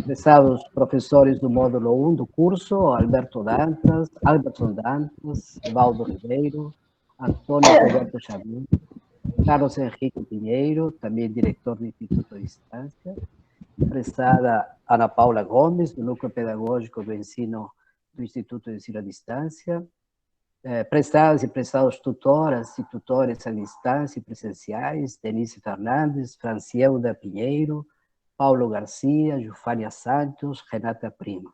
Prezados professores do módulo 1 do curso, Alberton Dantas, Valdo Ribeiro, Antônio Roberto Xavier, Carlos Henrique Pinheiro, também diretor do Instituto de Distância, prezada Ana Paula Gomes, do Núcleo Pedagógico do Ensino do Instituto de Ensino à Distância, prezadas e prezados tutoras e tutores à distância e presenciais, Denise Fernandes, Francielda Pinheiro, Paulo Garcia, Jufánia Santos, Renata Prima.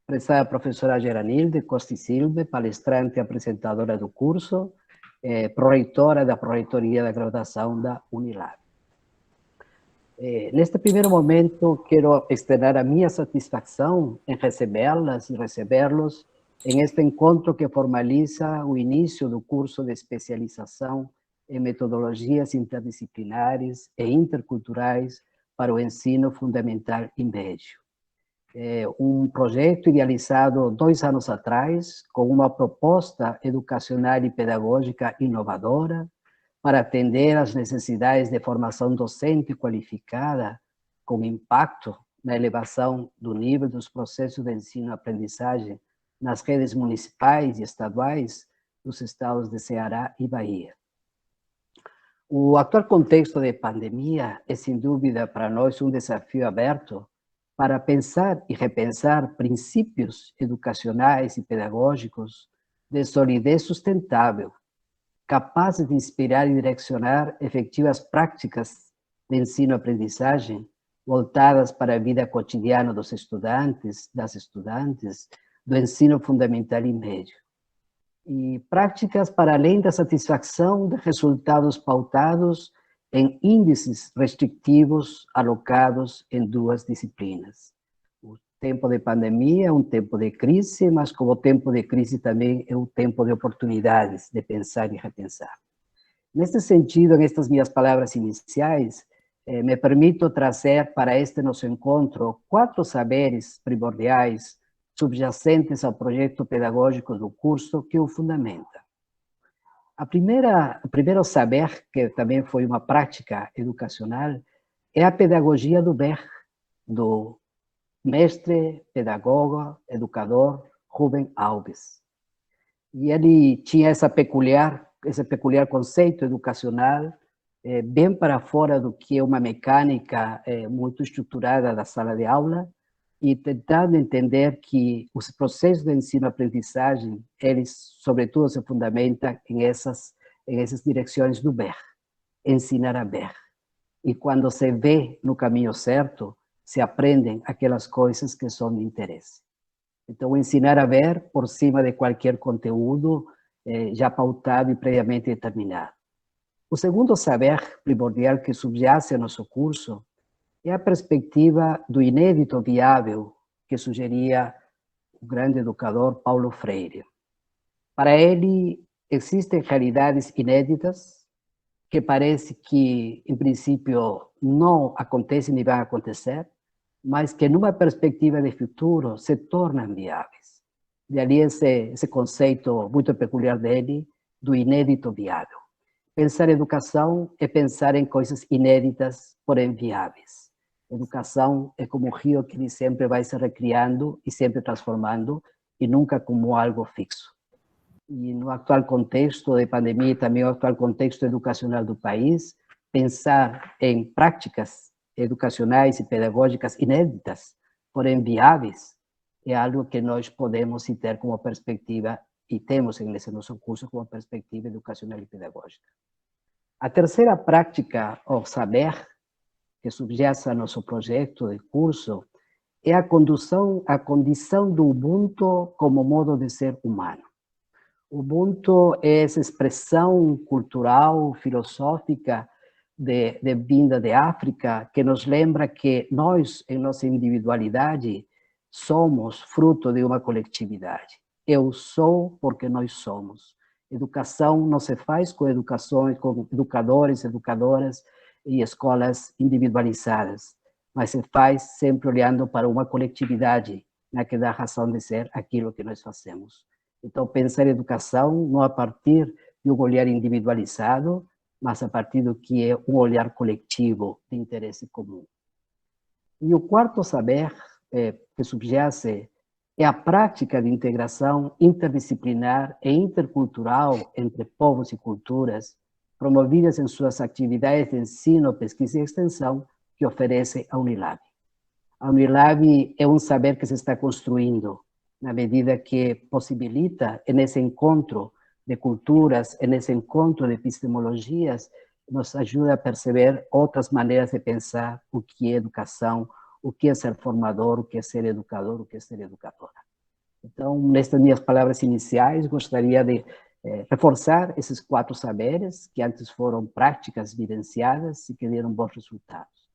Prezada professora Geranilde Costa e Silva, palestrante e apresentadora do curso, pró-reitora da Pró-reitoria da Graduação da Unilab. Neste primeiro momento, quero externar a minha satisfação em recebê-las e recebê-los em este encontro que formaliza o início do curso de especialização em metodologias interdisciplinares e interculturais para o ensino fundamental e médio. É um projeto idealizado 2 anos atrás, com uma proposta educacional e pedagógica inovadora, para atender às necessidades de formação docente qualificada, com impacto na elevação do nível dos processos de ensino-aprendizagem nas redes municipais e estaduais dos estados de Ceará e Bahia. O atual contexto de pandemia é, sem dúvida, para nós um desafio aberto para pensar e repensar princípios educacionais e pedagógicos de solidez sustentável, capazes de inspirar e direcionar efetivas práticas de ensino-aprendizagem voltadas para a vida cotidiana dos estudantes, das estudantes, do ensino fundamental e médio. E práticas para além da satisfação de resultados pautados em índices restritivos alocados em 2 disciplinas. O tempo de pandemia é um tempo de crise, mas como tempo de crise também é um tempo de oportunidades de pensar e repensar. Neste sentido, nestas minhas palavras iniciais, me permito trazer para este nosso encontro 4 saberes primordiais subjacentes ao projeto pedagógico do curso que o fundamenta. O primeiro saber, que também foi uma prática educacional, é a pedagogia do ver, do mestre, pedagogo, educador Rubem Alves. E ele tinha esse peculiar conceito educacional, bem para fora do que é uma mecânica muito estruturada da sala de aula, e tentando entender que os processos de ensino-aprendizagem, eles, sobretudo, se fundamentam em essas direções do ver, ensinar a ver. E quando se vê no caminho certo, se aprendem aquelas coisas que são de interesse. Então, ensinar a ver por cima de qualquer conteúdo já pautado e previamente determinado. O segundo saber primordial que subjace ao nosso curso é a perspectiva do inédito viável que sugeria o grande educador Paulo Freire. Para ele, existem realidades inéditas que parece que, em princípio, não acontecem nem vão acontecer, mas que, numa perspectiva de futuro, se tornam viáveis. E ali esse conceito muito peculiar dele, do inédito viável. Pensar em educação é pensar em coisas inéditas, porém viáveis. Educação é como um rio que sempre vai se recriando e sempre transformando, e nunca como algo fixo. E no atual contexto de pandemia e também no atual contexto educacional do país, pensar em práticas educacionais e pedagógicas inéditas, porém viáveis, é algo que nós podemos ter como perspectiva, e temos nesse nosso curso como perspectiva educacional e pedagógica. A terceira prática, ou saber, que subjacen ao nosso projeto de curso, é a condição do Ubuntu como modo de ser humano. Ubuntu é essa expressão cultural, filosófica, de vinda de África, que nos lembra que nós, em nossa individualidade, somos fruto de uma coletividade. Eu sou porque nós somos. Educação não se faz com educadores, educadoras, e escolas individualizadas, mas se faz sempre olhando para uma coletividade, né, que dá razão de ser aquilo que nós fazemos. Então, pensar em educação não a partir de um olhar individualizado, mas a partir do que é um olhar coletivo de interesse comum. E o quarto saber que subjace é a prática de integração interdisciplinar e intercultural entre povos e culturas, promovidas em suas atividades de ensino, pesquisa e extensão que oferece a Unilab. A Unilab é um saber que se está construindo, na medida que possibilita, nesse encontro de culturas, nesse encontro de epistemologias, nos ajuda a perceber outras maneiras de pensar o que é educação, o que é ser formador, o que é ser educador, o que é ser educadora. Então, nestas minhas palavras iniciais, gostaria de reforçar esses 4 saberes, que antes foram práticas vivenciadas e que deram bons resultados.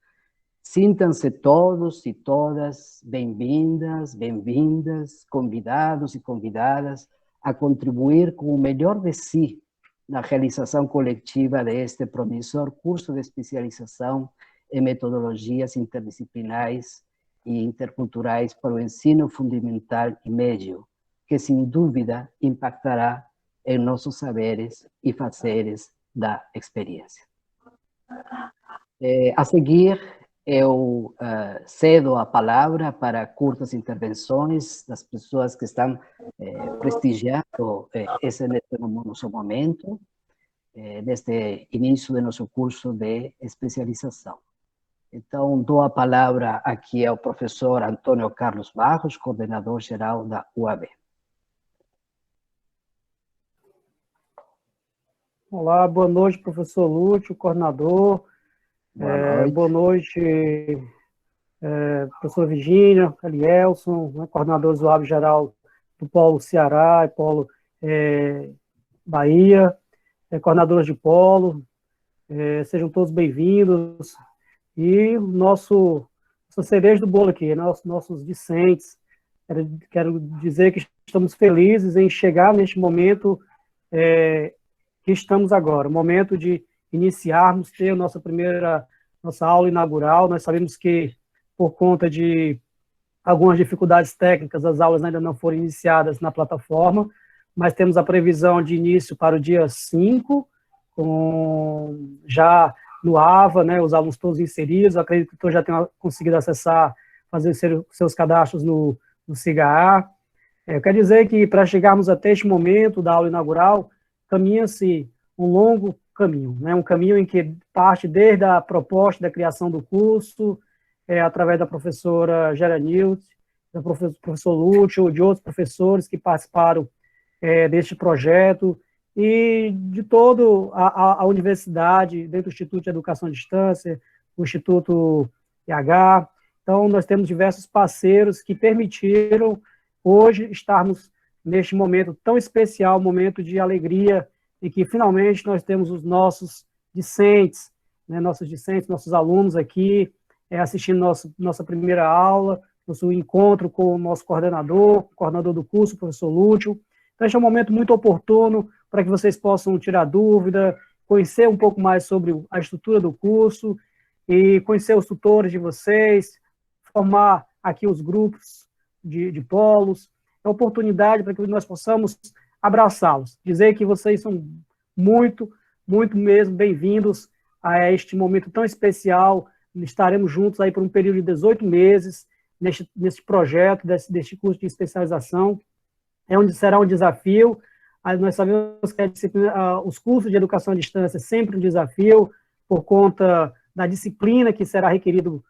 Sintam-se todos e todas bem-vindas, bem-vindas, convidados e convidadas a contribuir com o melhor de si na realização coletiva deste promissor curso de especialização em metodologias interdisciplinares e interculturais para o ensino fundamental e médio, que sem dúvida impactará em nossos saberes e fazeres da experiência. A seguir, eu cedo a palavra para curtas intervenções das pessoas que estão prestigiando esse nosso momento, neste início do nosso curso de especialização. Então, dou a palavra aqui ao professor Antônio Carlos Barros, coordenador-geral da UAB. Olá, boa noite, professor Lúcio, coordenador. Boa noite, professora Virgínia, Elielson, coordenadores do UAB geral do Polo Ceará e Polo Bahia, coordenadores de Polo, sejam todos bem-vindos. E nossa cereja do bolo aqui, nossos discentes, quero dizer que estamos felizes em chegar neste momento que estamos agora, o momento de iniciarmos, ter nossa aula inaugural. Nós sabemos que, por conta de algumas dificuldades técnicas, as aulas ainda não foram iniciadas na plataforma, mas temos a previsão de início para o dia 5, já no AVA, né, os alunos todos inseridos. Eu acredito que todos já tenham conseguido acessar, fazer seus cadastros no SIGA-A. Eu quero dizer que, para chegarmos até este momento da aula inaugural, caminha-se um longo caminho, né? Um caminho em que parte desde a proposta da criação do curso, através da professora Geranilt, do professor Lúcio, de outros professores que participaram deste projeto, e de toda a universidade, dentro do Instituto de Educação à Distância, o Instituto IH. Então, nós temos diversos parceiros que permitiram hoje estarmos neste momento tão especial, momento de alegria, em que finalmente nós temos os nossos discentes, né, nossos alunos aqui, assistindo nossa primeira aula, nosso encontro com o nosso coordenador do curso, o professor Lúcio. Então, este é um momento muito oportuno para que vocês possam tirar dúvida, conhecer um pouco mais sobre a estrutura do curso e conhecer os tutores de vocês, formar aqui os grupos de polos. É uma oportunidade para que nós possamos abraçá-los, dizer que vocês são muito, muito mesmo bem-vindos a este momento tão especial. Estaremos juntos aí por um período de 18 meses neste projeto, deste curso de especialização. Será um desafio. Nós sabemos que os cursos de educação à distância é sempre um desafio, por conta da disciplina que será requerido,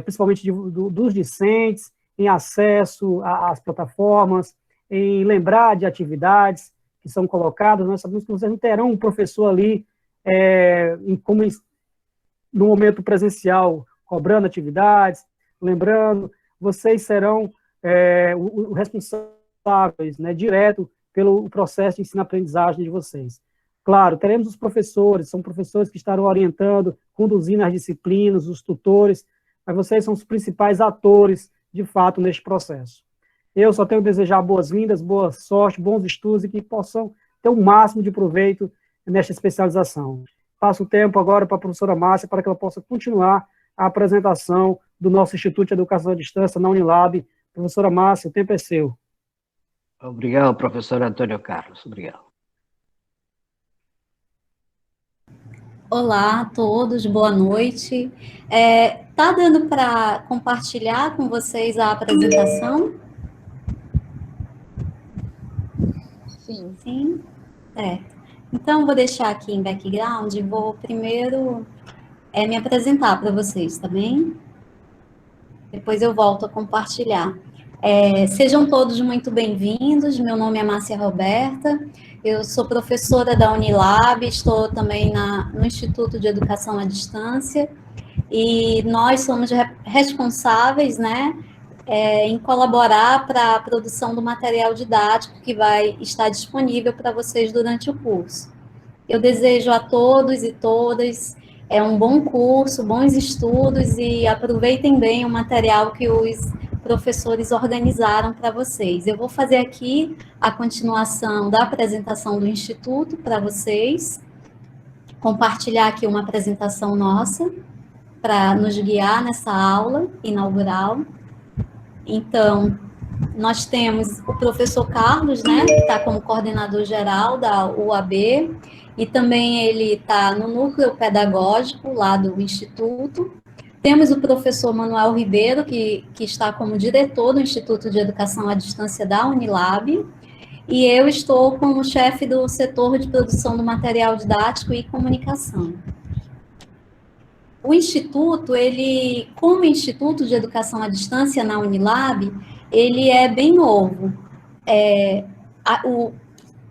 principalmente dos discentes, em acesso às plataformas, em lembrar de atividades que são colocadas. Nós sabemos que vocês não terão um professor ali, como no momento presencial, cobrando atividades, lembrando. Vocês serão os responsáveis, né, direto pelo processo de ensino-aprendizagem de vocês. Claro, teremos os professores, são professores que estarão orientando, conduzindo as disciplinas, os tutores, mas vocês são os principais atores, de fato, neste processo. Eu só tenho a desejar boas-vindas, boa sorte, bons estudos e que possam ter o máximo de proveito nesta especialização. Passo o tempo agora para a professora Márcia, para que ela possa continuar a apresentação do nosso Instituto de Educação à Distância na Unilab. Professora Márcia, o tempo é seu. Obrigado, professor Antônio Carlos. Obrigado. Olá a todos, boa noite. Tá dando para compartilhar com vocês a apresentação? Sim. Sim? Então, vou deixar aqui em background e vou primeiro me apresentar para vocês, tá bem? Depois eu volto a compartilhar. Sejam todos muito bem-vindos, meu nome é Márcia Roberta, eu sou professora da Unilab, estou também no Instituto de Educação à Distância, e nós somos responsáveis, né, em colaborar para a produção do material didático que vai estar disponível para vocês durante o curso. Eu desejo a todos e todas um bom curso, bons estudos e aproveitem bem o material que os professores organizaram para vocês. Eu vou fazer aqui a continuação da apresentação do Instituto para vocês, compartilhar aqui uma apresentação nossa para nos guiar nessa aula inaugural. Então, nós temos o professor Carlos, né, que está como coordenador geral da UAB, e também ele está no núcleo pedagógico lá do Instituto. Temos o professor Manuel Ribeiro, que está como diretor do Instituto de Educação à Distância da Unilab, e eu estou como chefe do setor de produção do material didático e comunicação. O Instituto, como Instituto de Educação à Distância na Unilab, ele é bem novo.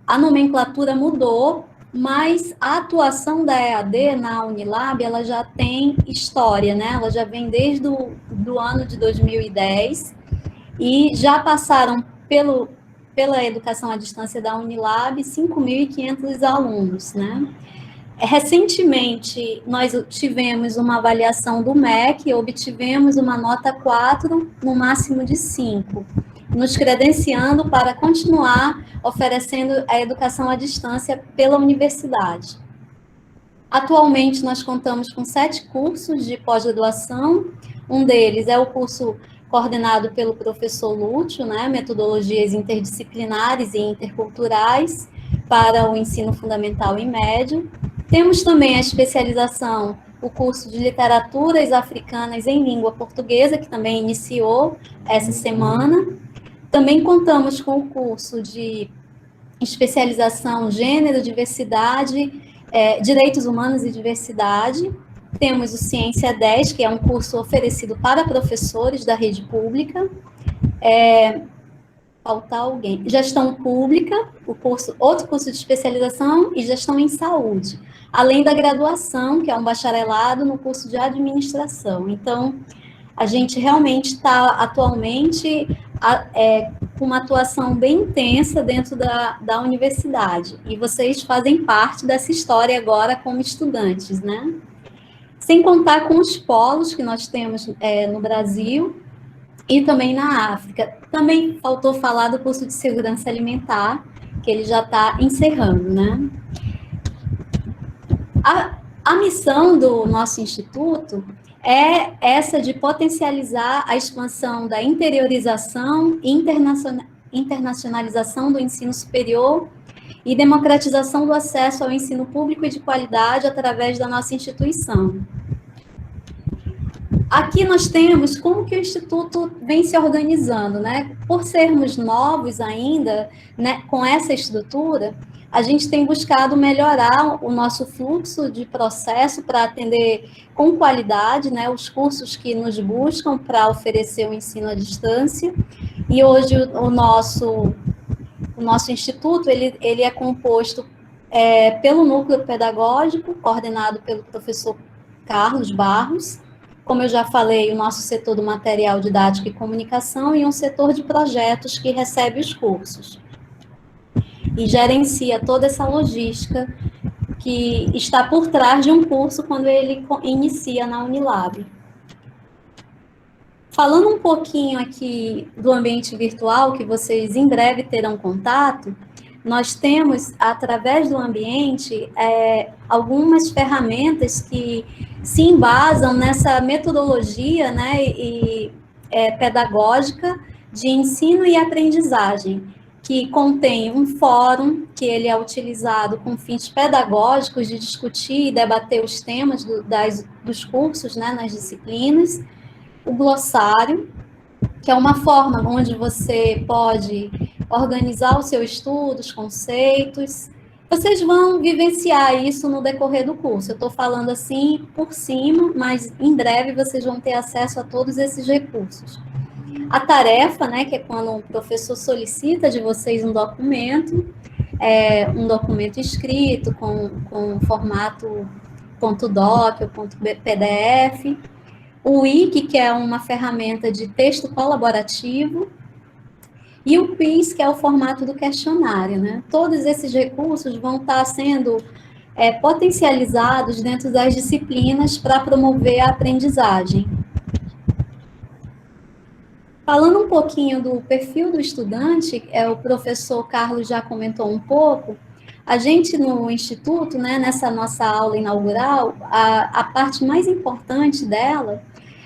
A nomenclatura mudou, mas a atuação da EAD na Unilab, ela já tem história, né? Ela já vem desde do ano de 2010 e já passaram pela educação à distância da Unilab 5.500 alunos, né? Recentemente, nós tivemos uma avaliação do MEC, obtivemos uma nota 4, no máximo de 5, nos credenciando para continuar oferecendo a educação à distância pela universidade. Atualmente, nós contamos com 7 cursos de pós-graduação, um deles é o curso coordenado pelo professor Lúcio, né, Metodologias Interdisciplinares e Interculturais para o ensino fundamental e médio. Temos também a especialização, o curso de Literaturas Africanas em Língua Portuguesa, que também iniciou essa semana. Também contamos com o curso de especialização Gênero, Diversidade, Direitos Humanos e Diversidade. Temos o Ciência 10, que é um curso oferecido para professores da rede pública. Faltar alguém. Gestão Pública, outro curso de especialização, e Gestão em Saúde. Além da graduação, que é um bacharelado no curso de Administração. Então, a gente realmente está atualmente com uma atuação bem intensa dentro da universidade. E vocês fazem parte dessa história agora como estudantes, né? Sem contar com os polos que nós temos no Brasil e também na África. Também faltou falar do curso de Segurança Alimentar, que ele já está encerrando, né? A missão do nosso instituto é essa de potencializar a expansão da interiorização e internacionalização do ensino superior e democratização do acesso ao ensino público e de qualidade através da nossa instituição. Aqui nós temos como que o Instituto vem se organizando, né? Por sermos novos ainda, né, com essa estrutura, a gente tem buscado melhorar o nosso fluxo de processo para atender com qualidade, né, os cursos que nos buscam para oferecer o ensino à distância. E hoje o nosso instituto ele é composto pelo núcleo pedagógico, coordenado pelo professor Carlos Barros. Como eu já falei, o nosso setor do material didático e comunicação e um setor de projetos que recebe os cursos. E gerencia toda essa logística que está por trás de um curso quando ele inicia na Unilab. Falando um pouquinho aqui do ambiente virtual, que vocês em breve terão contato, nós temos, através do ambiente, algumas ferramentas que se embasam nessa metodologia, né, pedagógica de ensino e aprendizagem. que contém um fórum, que ele é utilizado com fins pedagógicos de discutir e debater os temas dos cursos, né, nas disciplinas, o glossário, que é uma forma onde você pode organizar o seu estudo, os conceitos. Vocês vão vivenciar isso no decorrer do curso. Eu estou falando assim por cima, mas em breve vocês vão ter acesso a todos esses recursos. A tarefa, né, que é quando o professor solicita de vocês um documento escrito com formato .doc ou .pdf, o Wiki, que é uma ferramenta de texto colaborativo, e o quiz, que é o formato do questionário, né? Todos esses recursos vão estar sendo potencializados dentro das disciplinas para promover a aprendizagem. Falando um pouquinho do perfil do estudante, o professor Carlos já comentou um pouco, a gente no Instituto, né, nessa nossa aula inaugural, a parte mais importante dela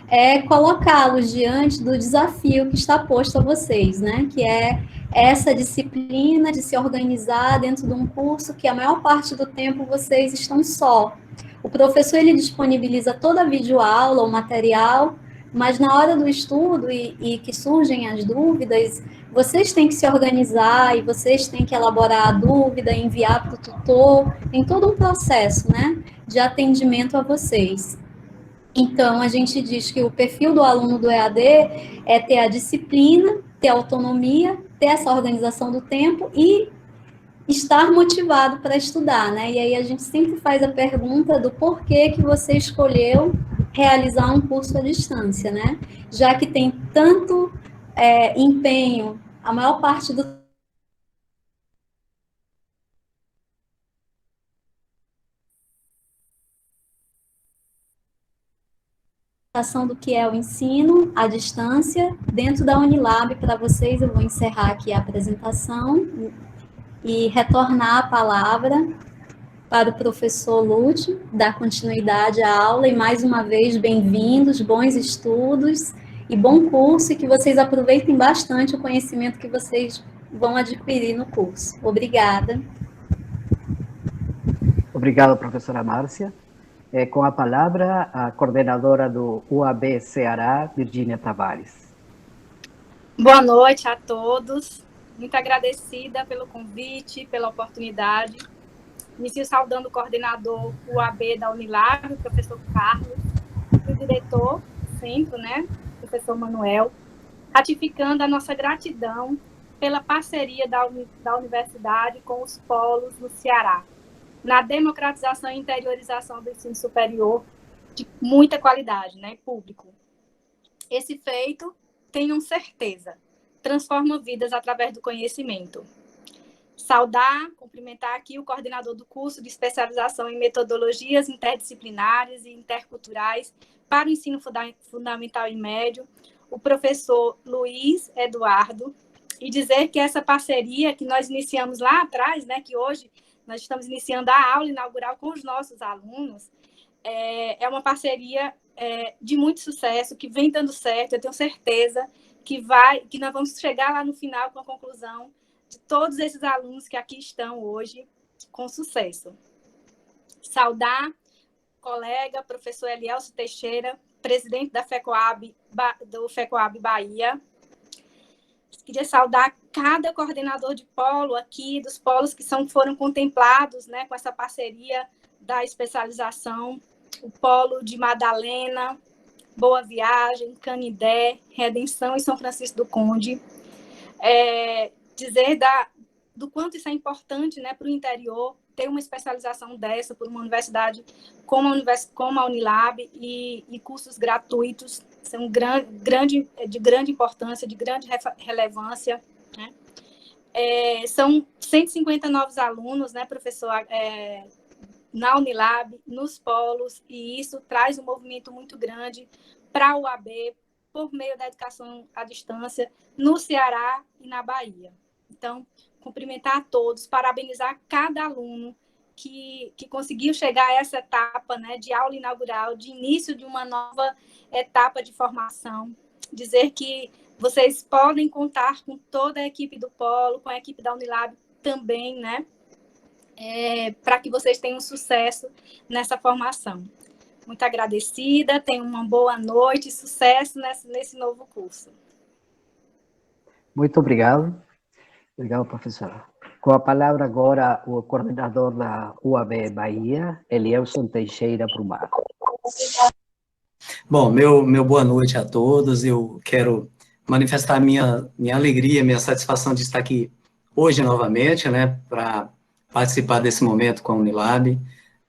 é colocá-los diante do desafio que está posto a vocês, né, que é essa disciplina de se organizar dentro de um curso que a maior parte do tempo vocês estão só. O professor, ele disponibiliza toda a videoaula, o material, mas na hora do estudo e que surgem as dúvidas, vocês têm que se organizar e vocês têm que elaborar a dúvida, enviar para o tutor, tem todo um processo, né, de atendimento a vocês. Então, a gente diz que o perfil do aluno do EAD é ter a disciplina, ter a autonomia, ter essa organização do tempo e estar motivado para estudar, né? E aí a gente sempre faz a pergunta do porquê que você escolheu realizar um curso à distância, né? Já que tem tanto empenho, a maior parte do do que é o ensino à distância dentro da Unilab. Para vocês, eu vou encerrar aqui a apresentação e retornar a palavra para o professor Lúcio, dar continuidade à aula, e mais uma vez, bem-vindos, bons estudos e bom curso, e que vocês aproveitem bastante o conhecimento que vocês vão adquirir no curso. Obrigada. Obrigado, professora Márcia. Com a palavra, a coordenadora do UAB Ceará, Virgínia Tavares. Boa noite a todos. Muito agradecida pelo convite, pela oportunidade. Inicio saudando o coordenador UAB da Unilab, o professor Carlos, e o diretor do centro, né, o professor Manuel, ratificando a nossa gratidão pela parceria da universidade com os polos no Ceará, na democratização e interiorização do ensino superior de muita qualidade, né, público. Esse feito, tenham certeza, transforma vidas através do conhecimento. Saudar, cumprimentar aqui o coordenador do curso de especialização em metodologias interdisciplinares e interculturais para o ensino fundamental e médio, o professor Luiz Eduardo, e dizer que essa parceria que nós iniciamos lá atrás, né, que hoje nós estamos iniciando a aula inaugural com os nossos alunos, é uma parceria de muito sucesso, que vem dando certo. Eu tenho certeza que nós vamos chegar lá no final com a conclusão de todos esses alunos que aqui estão hoje com sucesso. Saudar o colega, professor Elielso Teixeira, presidente da do FECOAB Bahia. Queria saudar cada coordenador de polo aqui, dos polos que foram contemplados, né, com essa parceria da especialização, o polo de Madalena, Boa Viagem, Canidé, Redenção e São Francisco do Conde. Dizer do quanto isso é importante, né, para o interior, ter uma especialização dessa por uma universidade como a Unilab e cursos gratuitos, são de grande importância, de grande relevância, né? São 150 novos alunos, né, professor, na Unilab, nos polos, e isso traz um movimento muito grande para a UAB, por meio da educação à distância, no Ceará e na Bahia. Então, cumprimentar a todos, parabenizar cada aluno que conseguiu chegar a essa etapa, né, de aula inaugural, de início de uma nova etapa de formação. Dizer que Vocês podem contar com toda a equipe do Polo, com a equipe da Unilab também, né? Para que vocês tenham sucesso nessa formação. Muito agradecida, tenham uma boa noite, sucesso nesse novo curso. Muito obrigado. Obrigado, professora. Com a palavra agora o coordenador da UAB Bahia, Elielson Teixeira Brumar. Bom, meu boa noite a todos. Eu quero manifestar minha alegria, minha satisfação de estar aqui hoje novamente, né, para participar desse momento com a Unilab.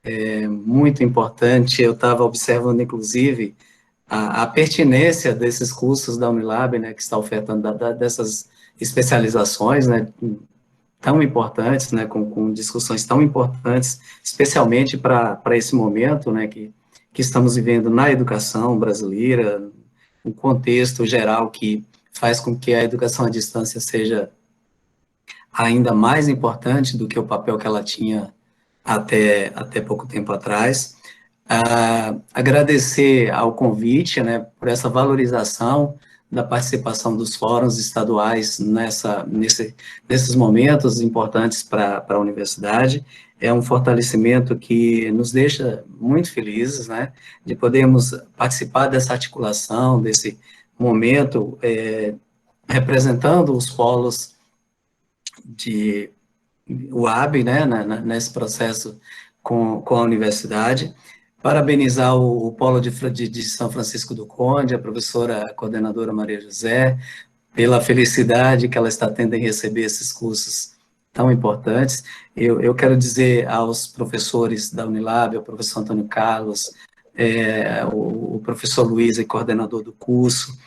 É muito importante. Eu estava observando, inclusive, a pertinência desses cursos da Unilab, né, que está ofertando dessas especializações, né, tão importantes, né, com discussões tão importantes, especialmente para esse momento, né, que estamos vivendo na educação brasileira, um contexto geral que faz com que a educação à distância seja ainda mais importante do que o papel que ela tinha até pouco tempo atrás. Agradecer ao convite, né, por essa valorização da participação dos fóruns estaduais nesses momentos importantes para a universidade. É um fortalecimento que nos deixa muito felizes, né, de podermos participar dessa articulação, desse momento, representando os polos de UAB, né, nesse processo com a universidade. Parabenizar o Polo de São Francisco do Conde, a professora a coordenadora Maria José, pela felicidade que ela está tendo em receber esses cursos tão importantes. Eu quero dizer aos professores da Unilab, ao professor Antônio Carlos, o professor Luiz, coordenador do curso,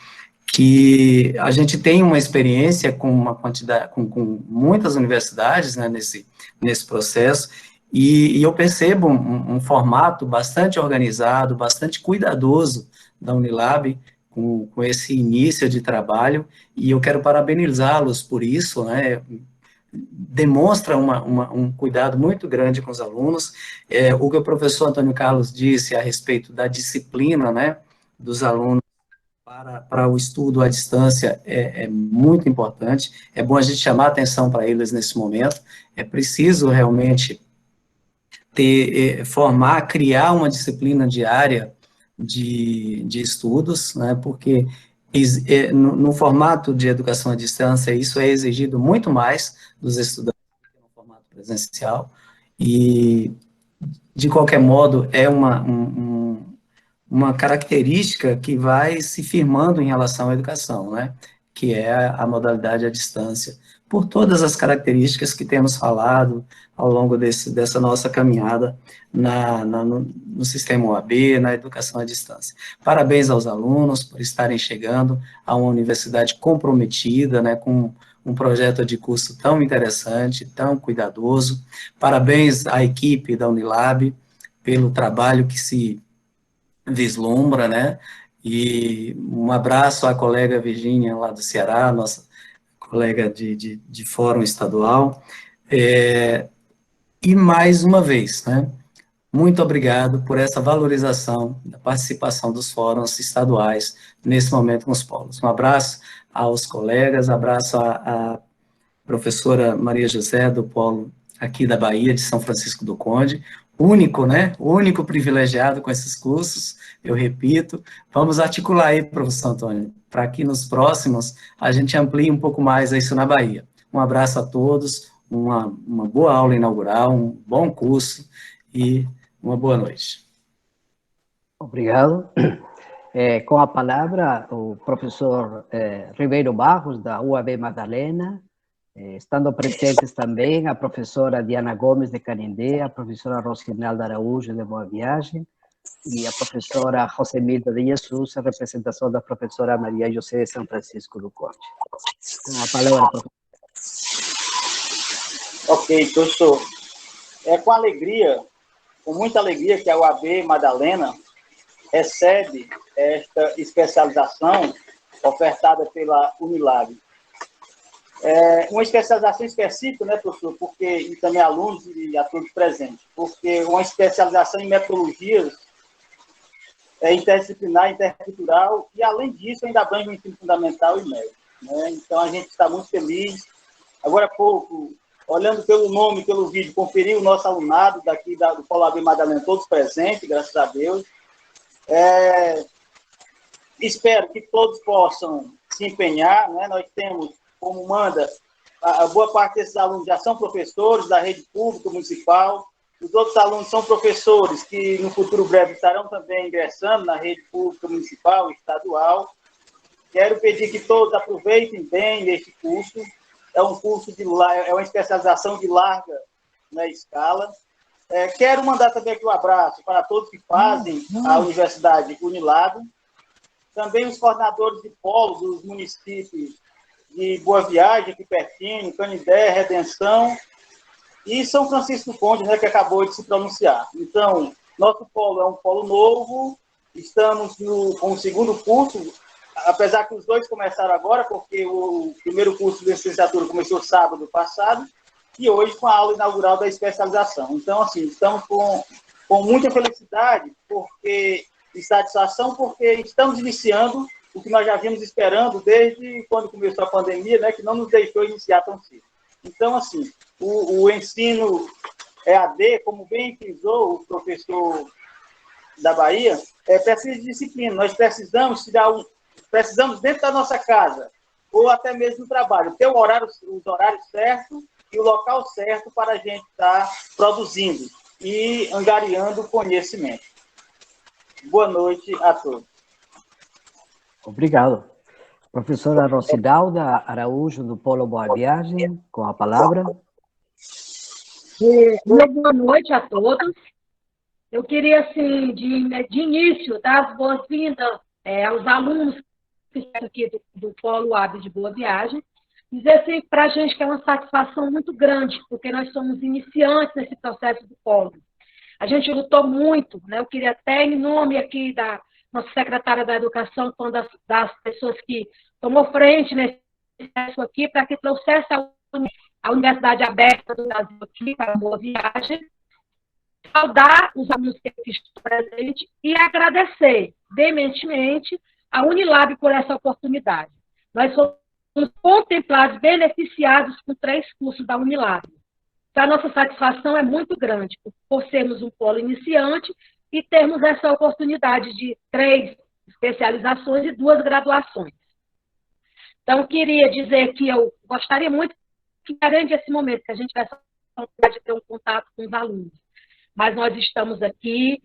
que a gente tem uma experiência com uma quantidade, com muitas universidades, né, nesse processo, e eu percebo um formato bastante organizado, bastante cuidadoso da Unilab, com esse início de trabalho, e eu quero parabenizá-los por isso, né, demonstra um cuidado muito grande com os alunos. O que o professor Antônio Carlos disse a respeito da disciplina, né, dos alunos para o estudo à distância é muito importante. É bom a gente chamar a atenção para eles nesse momento. É preciso realmente criar uma disciplina diária de estudos, né, porque no formato de educação à distância, isso é exigido muito mais dos estudantes do que no formato presencial, e, de qualquer modo, é uma característica que vai se firmando em relação à educação, né, que é a modalidade à distância, por todas as características que temos falado ao longo dessa nossa caminhada no sistema UAB, na educação à distância. Parabéns aos alunos por estarem chegando a uma universidade comprometida, né, com um projeto de curso tão interessante, tão cuidadoso. Parabéns à equipe da Unilab pelo trabalho que se vislumbra, né, e um abraço à colega Virgínia, lá do Ceará, nossa colega de fórum estadual, e mais uma vez, né, muito obrigado por essa valorização da participação dos fóruns estaduais nesse momento com os polos. Um abraço aos colegas, abraço à professora Maria José, do polo aqui da Bahia, de São Francisco do Conde, único, né, único privilegiado com esses cursos, eu repito. Vamos articular aí, professor Antônio, para que nos próximos a gente amplie um pouco mais isso na Bahia. Um abraço a todos, uma boa aula inaugural, um bom curso e uma boa noite. Obrigado. Com a palavra, o professor Ribeiro Barros, da UAB Madalena, estando presentes também a professora Diana Gomes, de Canindé, a professora Rosinalda Araújo, de Boa Viagem, e a professora Josemilda de Jesus, a representação da professora Maria José de São Francisco do Conde. Com a palavra, professor. Ok, professor. Com alegria, com muita alegria, que a UAB Madalena recebe esta especialização ofertada pela Unilab. Uma especialização específica, né, professor, e também alunos e a todos presentes, porque uma especialização em metodologias interdisciplinar, intercultural, e, além disso, ainda abrange o ensino fundamental e médio. Né? Então, a gente está muito feliz. Agora há pouco, olhando pelo nome, pelo vídeo, conferi o nosso alunado daqui do Polo AB Madalena, todos presentes, graças a Deus. Espero que todos possam se empenhar, né? Nós temos, como manda, a boa parte desses alunos já são professores da rede pública municipal, os outros alunos são professores que no futuro breve estarão também ingressando na rede pública municipal e estadual. Quero pedir que todos aproveitem bem este curso. É um curso é uma especialização de larga, né, escala. Quero mandar também aqui um abraço para todos que fazem a Universidade Unilab, também os coordenadores de polo dos municípios de Boa Viagem, aqui pertinho, Canindé, Redenção, e São Francisco do Conde, né, que acabou de se pronunciar. Então, nosso polo é um polo novo, estamos com o segundo curso, apesar que os dois começaram agora, porque o primeiro curso de licenciatura começou sábado passado, e hoje com a aula inaugural da especialização. Então, assim, estamos com muita felicidade e satisfação, porque estamos iniciando o que nós já vimos esperando desde quando começou a pandemia, né, que não nos deixou iniciar tão cedo. Então, assim, o ensino EAD, como bem frisou o professor da Bahia, precisa de disciplina. Nós precisamos dentro da nossa casa, ou até mesmo no trabalho, ter os horários certos e o local certo para a gente estar produzindo e angariando conhecimento. Boa noite a todos. Obrigado. Professora Rocidalda Araújo, do Polo Boa Viagem, com a palavra. Boa noite a todos. Eu queria, assim, de início, dar as boas-vindas aos alunos que estão aqui do Polo AB de Boa Viagem, dizer assim, para a gente que é uma satisfação muito grande, porque nós somos iniciantes nesse processo do Polo. A gente lutou muito, né? Eu queria até, em nome aqui da nossa secretária da Educação, uma das pessoas que tomou frente nesse processo aqui, para que trouxesse a Universidade Aberta do Brasil aqui para a Boa Viagem, saudar os alunos que estão presentes e agradecer veementemente a Unilab por essa oportunidade. Nós somos contemplados, beneficiados com 3 cursos da Unilab. Então, a nossa satisfação é muito grande por sermos um polo iniciante e termos essa oportunidade de 3 especializações e 2 graduações. Então, queria dizer que eu gostaria muito que, durante esse momento, que a gente tivesse a oportunidade de ter um contato com os alunos. Mas nós estamos aqui,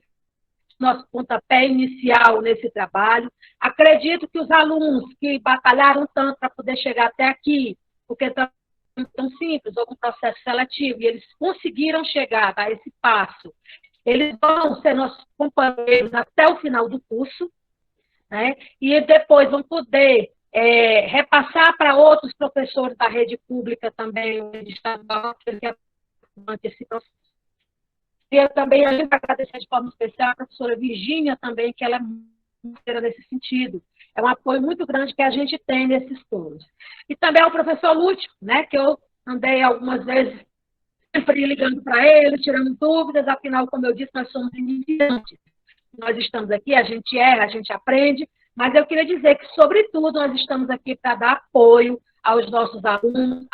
nosso pontapé inicial nesse trabalho. Acredito que os alunos que batalharam tanto para poder chegar até aqui, porque tão simples, ou com processo seletivo, e eles conseguiram chegar a esse passo, eles vão ser nossos companheiros até o final do curso, né? E depois vão poder repassar para outros professores da rede pública também, estadual, que esse processo. E também a gente agradecer de forma especial a professora Virgínia também, que ela é muito nesse sentido. É um apoio muito grande que a gente tem nesses cursos. E também ao professor Lúcio, né, que eu andei algumas vezes sempre ligando para ele, tirando dúvidas, afinal, como eu disse, nós somos iniciantes. Nós estamos aqui, a gente erra, a gente aprende, mas eu queria dizer que, sobretudo, nós estamos aqui para dar apoio aos nossos alunos,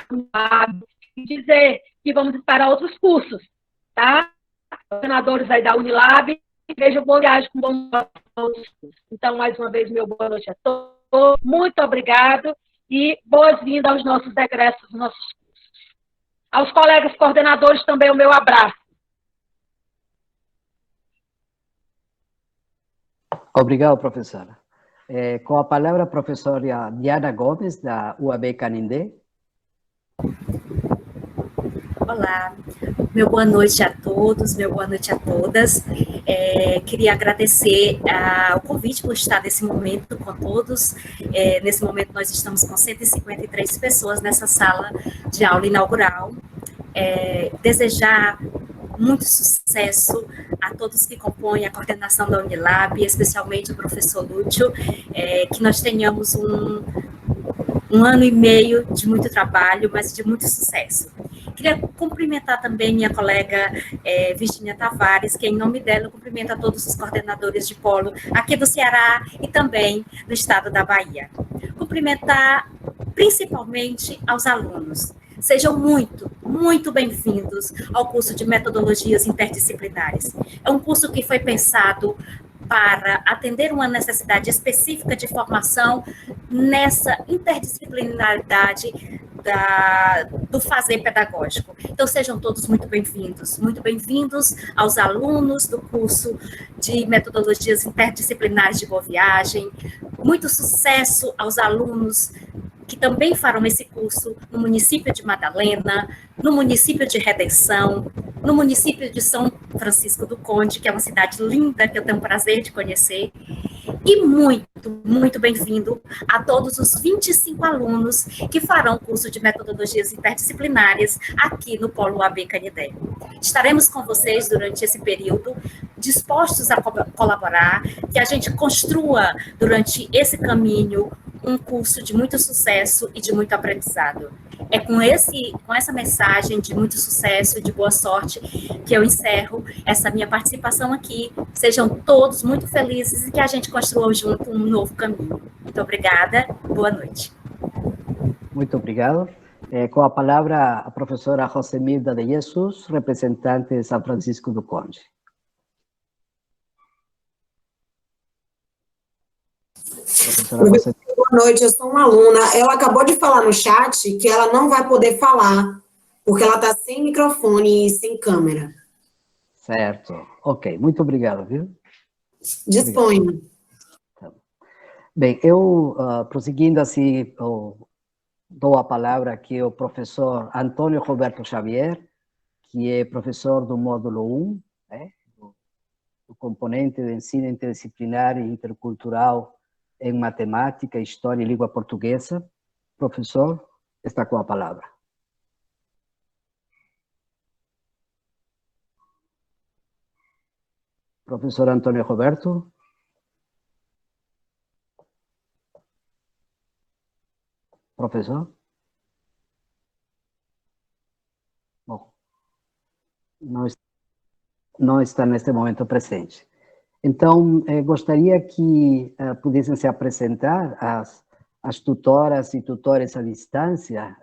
e dizer que vamos esperar outros cursos, tá? Coordenadores aí da Unilab, vejam Boa Viagem com bons outros cursos. Então, mais uma vez, meu boa noite a todos, muito obrigado e boas-vindas aos nossos egressos, nossos cursos. Aos colegas coordenadores também o meu abraço. Obrigado, professora. Com a palavra, a professora Diana Gomes, da UAB Canindé. Olá, meu boa noite a todos, meu boa noite a todas. Queria agradecer o convite por estar nesse momento com todos. Nesse momento nós estamos com 153 pessoas nessa sala de aula inaugural. Desejar muito sucesso a todos que compõem a coordenação da Unilab, especialmente o professor Lúcio, que nós tenhamos um ano e meio de muito trabalho, mas de muito sucesso. Queria cumprimentar também minha colega Virginia Tavares, que em nome dela eu cumprimento a todos os coordenadores de polo aqui do Ceará e também do estado da Bahia. Cumprimentar principalmente aos alunos. Sejam muito bem-vindos ao curso de Metodologias Interdisciplinares. É um curso que foi pensado para atender uma necessidade específica de formação nessa interdisciplinaridade do fazer pedagógico. Então, sejam todos muito bem-vindos aos alunos do curso de Metodologias Interdisciplinares de Boa Viagem, muito sucesso aos alunos que também farão esse curso no município de Madalena, no município de Redenção, no município de São Francisco do Conde, que é uma cidade linda, que eu tenho o prazer de conhecer, e muito bem-vindo a todos os 25 alunos que farão o curso de Metodologias Interdisciplinares aqui no Polo UAB Canindé. Estaremos com vocês durante esse período, dispostos a colaborar, que a gente construa durante esse caminho um curso de muito sucesso e de muito aprendizado. É com essa mensagem de muito sucesso e de boa sorte que eu encerro essa minha participação aqui. Sejam todos muito felizes e que a gente construa junto um novo caminho. Muito obrigada, boa noite. Muito obrigado. Com a palavra, a professora Rosemilda de Jesus, representante de São Francisco do Conde. Boa noite, eu sou uma aluna. Ela acabou de falar no chat que ela não vai poder falar, porque ela está sem microfone e sem câmera. Certo. Ok, muito obrigado, viu? Disponha. Tá. Bem, eu, prosseguindo assim, dou a palavra aqui ao professor Antônio Roberto Xavier, que é professor do módulo 1, do componente de ensino interdisciplinar e intercultural em matemática, história e língua portuguesa. Professor, está com a palavra. Professor Antônio Roberto. Professor? Bom, não está neste momento presente. Então, gostaria que pudessem se apresentar as tutoras e tutores à distância,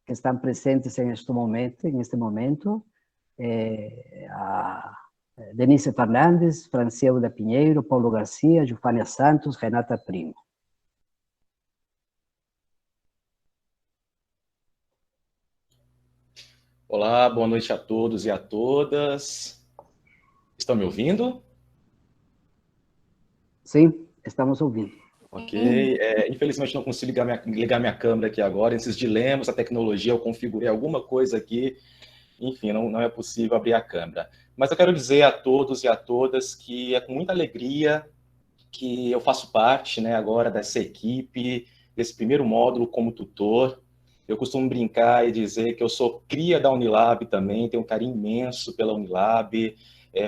que estão presentes neste momento, a Denise Fernandes, Francielda Pinheiro, Paulo Garcia, Jufânia Santos, Renata Primo. Olá, boa noite a todos e a todas. Estão me ouvindo? Sim, estamos ouvindo. Ok. Infelizmente não consigo ligar minha câmera aqui agora. Esses dilemas, a tecnologia, eu configurei alguma coisa aqui. Enfim, não é possível abrir a câmera. Mas eu quero dizer a todos e a todas que é com muita alegria que eu faço parte, né, agora dessa equipe, desse primeiro módulo como tutor. Eu costumo brincar e dizer que eu sou cria da Unilab também, tenho um carinho imenso pela Unilab.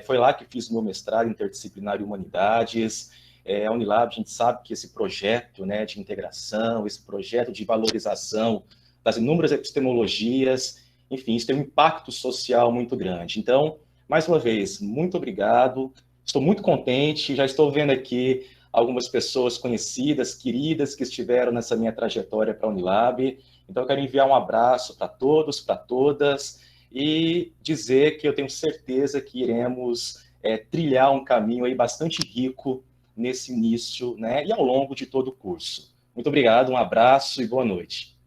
Foi lá que fiz o meu mestrado em Interdisciplinar e Humanidades. A Unilab, a gente sabe que esse projeto, né, de integração, esse projeto de valorização das inúmeras epistemologias, enfim, isso tem um impacto social muito grande. Então, mais uma vez, muito obrigado. Estou muito contente, já estou vendo aqui algumas pessoas conhecidas, queridas, que estiveram nessa minha trajetória para a Unilab. Então, eu quero enviar um abraço para todos, para todas, e dizer que eu tenho certeza que iremos trilhar um caminho aí bastante rico nesse início, né, e ao longo de todo o curso. Muito obrigado, um abraço e boa noite.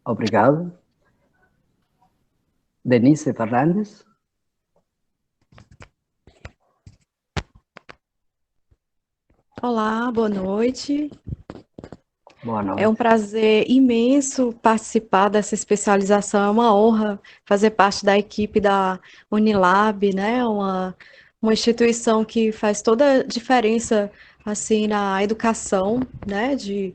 Obrigado. Denise Fernandes. Olá, boa noite. Boa noite. É um prazer imenso participar dessa especialização, é uma honra fazer parte da equipe da Unilab, né? Uma instituição que faz toda a diferença assim, na educação, né? De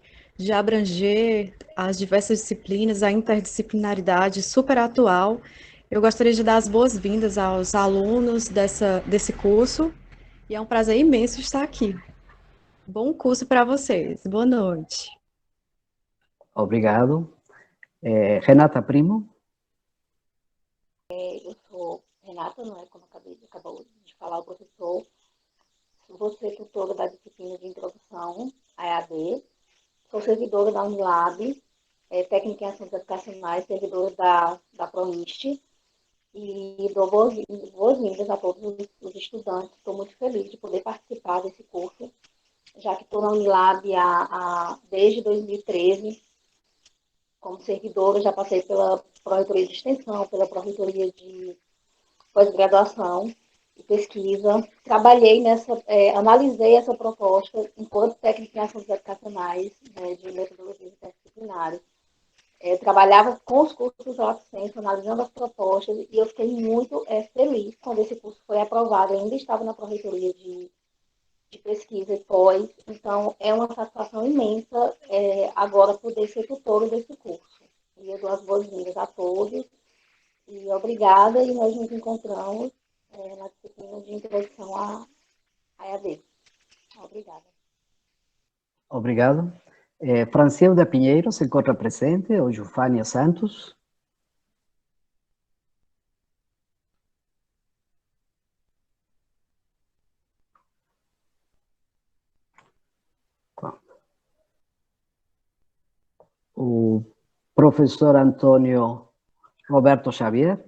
abranger as diversas disciplinas, a interdisciplinaridade super atual. Eu gostaria de dar as boas-vindas aos alunos desse curso, e é um prazer imenso estar aqui. Bom curso para vocês. Boa noite. Obrigado. Renata Primo. Renata, não é? Como acabou de falar o professor. Vou ser tutora da disciplina de introdução à EAD. Sou servidora da Unilab, técnica em ações educacionais, servidora da PRONIST. E dou boas-vindas a todos os estudantes. Estou muito feliz de poder participar desse curso, já que estou na Unilab desde 2013. Como servidora, já passei pela Pró-Reitoria de Extensão, pela Pró-Reitoria de Pós-Graduação e Pesquisa. Trabalhei analisei essa proposta enquanto técnica em ações educacionais, né, de metodologias interdisciplinares. Trabalhava com os cursos docentes, analisando as propostas, e eu fiquei muito feliz quando esse curso foi aprovado. Eu ainda estava na Pró-Reitoria de Pesquisa e Pós, então é uma satisfação imensa agora poder ser tutora desse curso. E eu dou as boas-vindas a todos, e obrigada, e nós nos encontramos na disciplina de introdução à EAD. Obrigada. Obrigado. Francilda Pinheiro se encontra presente, ou Jufânia Santos. O professor Antônio Roberto Xavier.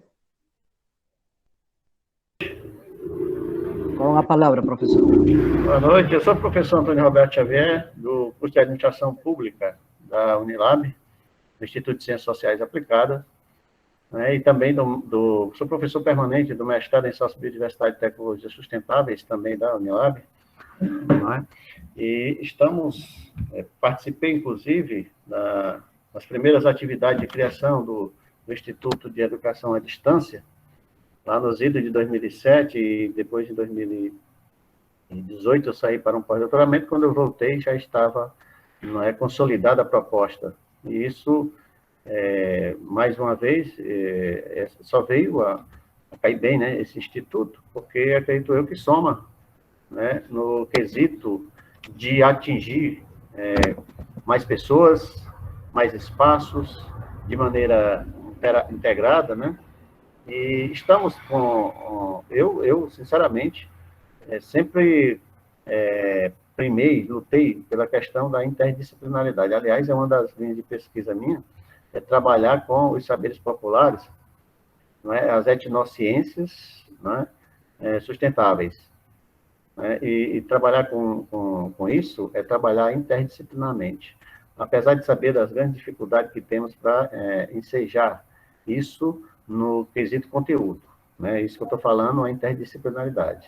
Com a palavra, professor. Boa noite, eu sou o professor Antônio Roberto Xavier, do curso de Administração Pública da Unilab, do Instituto de Ciências Sociais Aplicadas, né, e também sou professor permanente do mestrado em Sociobiodiversidade e Tecnologias Sustentáveis, também da Unilab, né, e participei, inclusive, das primeiras atividades de criação do Instituto de Educação à Distância, lá nos idos de 2007, e depois de 2018 eu saí para um pós-doutoramento. Quando eu voltei, já estava consolidada a proposta. E isso, mais uma vez, só veio a cair bem, né, esse instituto, porque acredito eu que soma, né, no quesito de atingir mais pessoas, mais espaços, de maneira integrada, né? E estamos eu sinceramente, sempre lutei pela questão da interdisciplinaridade. Aliás, é uma das linhas de pesquisa minha, trabalhar com os saberes populares, não é? As etnociências, não é? Sustentáveis. Né? E trabalhar com isso é trabalhar interdisciplinarmente. Apesar de saber das grandes dificuldades que temos para ensejar isso no quesito conteúdo, né? Isso que eu estou falando é interdisciplinaridade.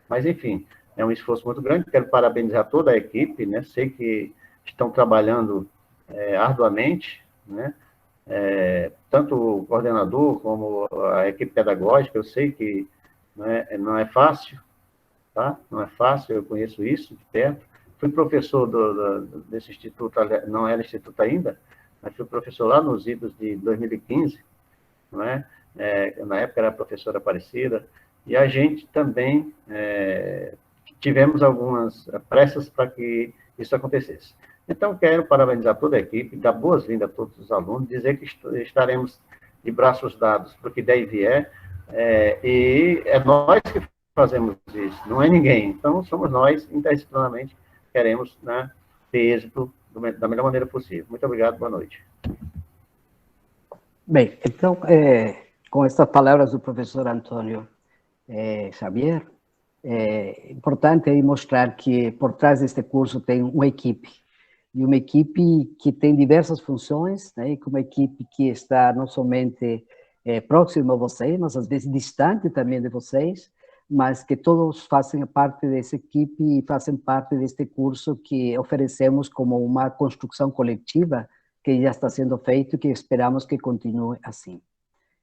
Mas, enfim, é um esforço muito grande. Quero parabenizar toda a equipe, né? Sei que estão trabalhando arduamente, né? Tanto o coordenador como a equipe pedagógica. Eu sei que não é fácil, tá? Não é fácil, eu conheço isso de perto. Fui professor desse instituto, não era instituto ainda, mas fui professor lá nos idos de 2015, não é? Na época era a professora Aparecida, e a gente também tivemos algumas pressas para que isso acontecesse. Então, quero parabenizar toda a equipe, dar boas-vindas a todos os alunos, dizer que estaremos de braços dados para o que der e vier, e é nós que fazemos isso, não é ninguém. Então, somos nós, interdisciplinarmente, queremos, né, ter êxito da melhor maneira possível. Muito obrigado, boa noite. Bem, então, com estas palavras do professor Antônio Xavier, é importante aí mostrar que por trás deste curso tem uma equipe, e uma equipe que tem diversas funções, né, e uma equipe que está não somente próxima a vocês, mas às vezes distante também de vocês, mas que todos fazem parte dessa equipe e fazem parte deste curso que oferecemos como uma construção coletiva que já está sendo feito e que esperamos que continue assim.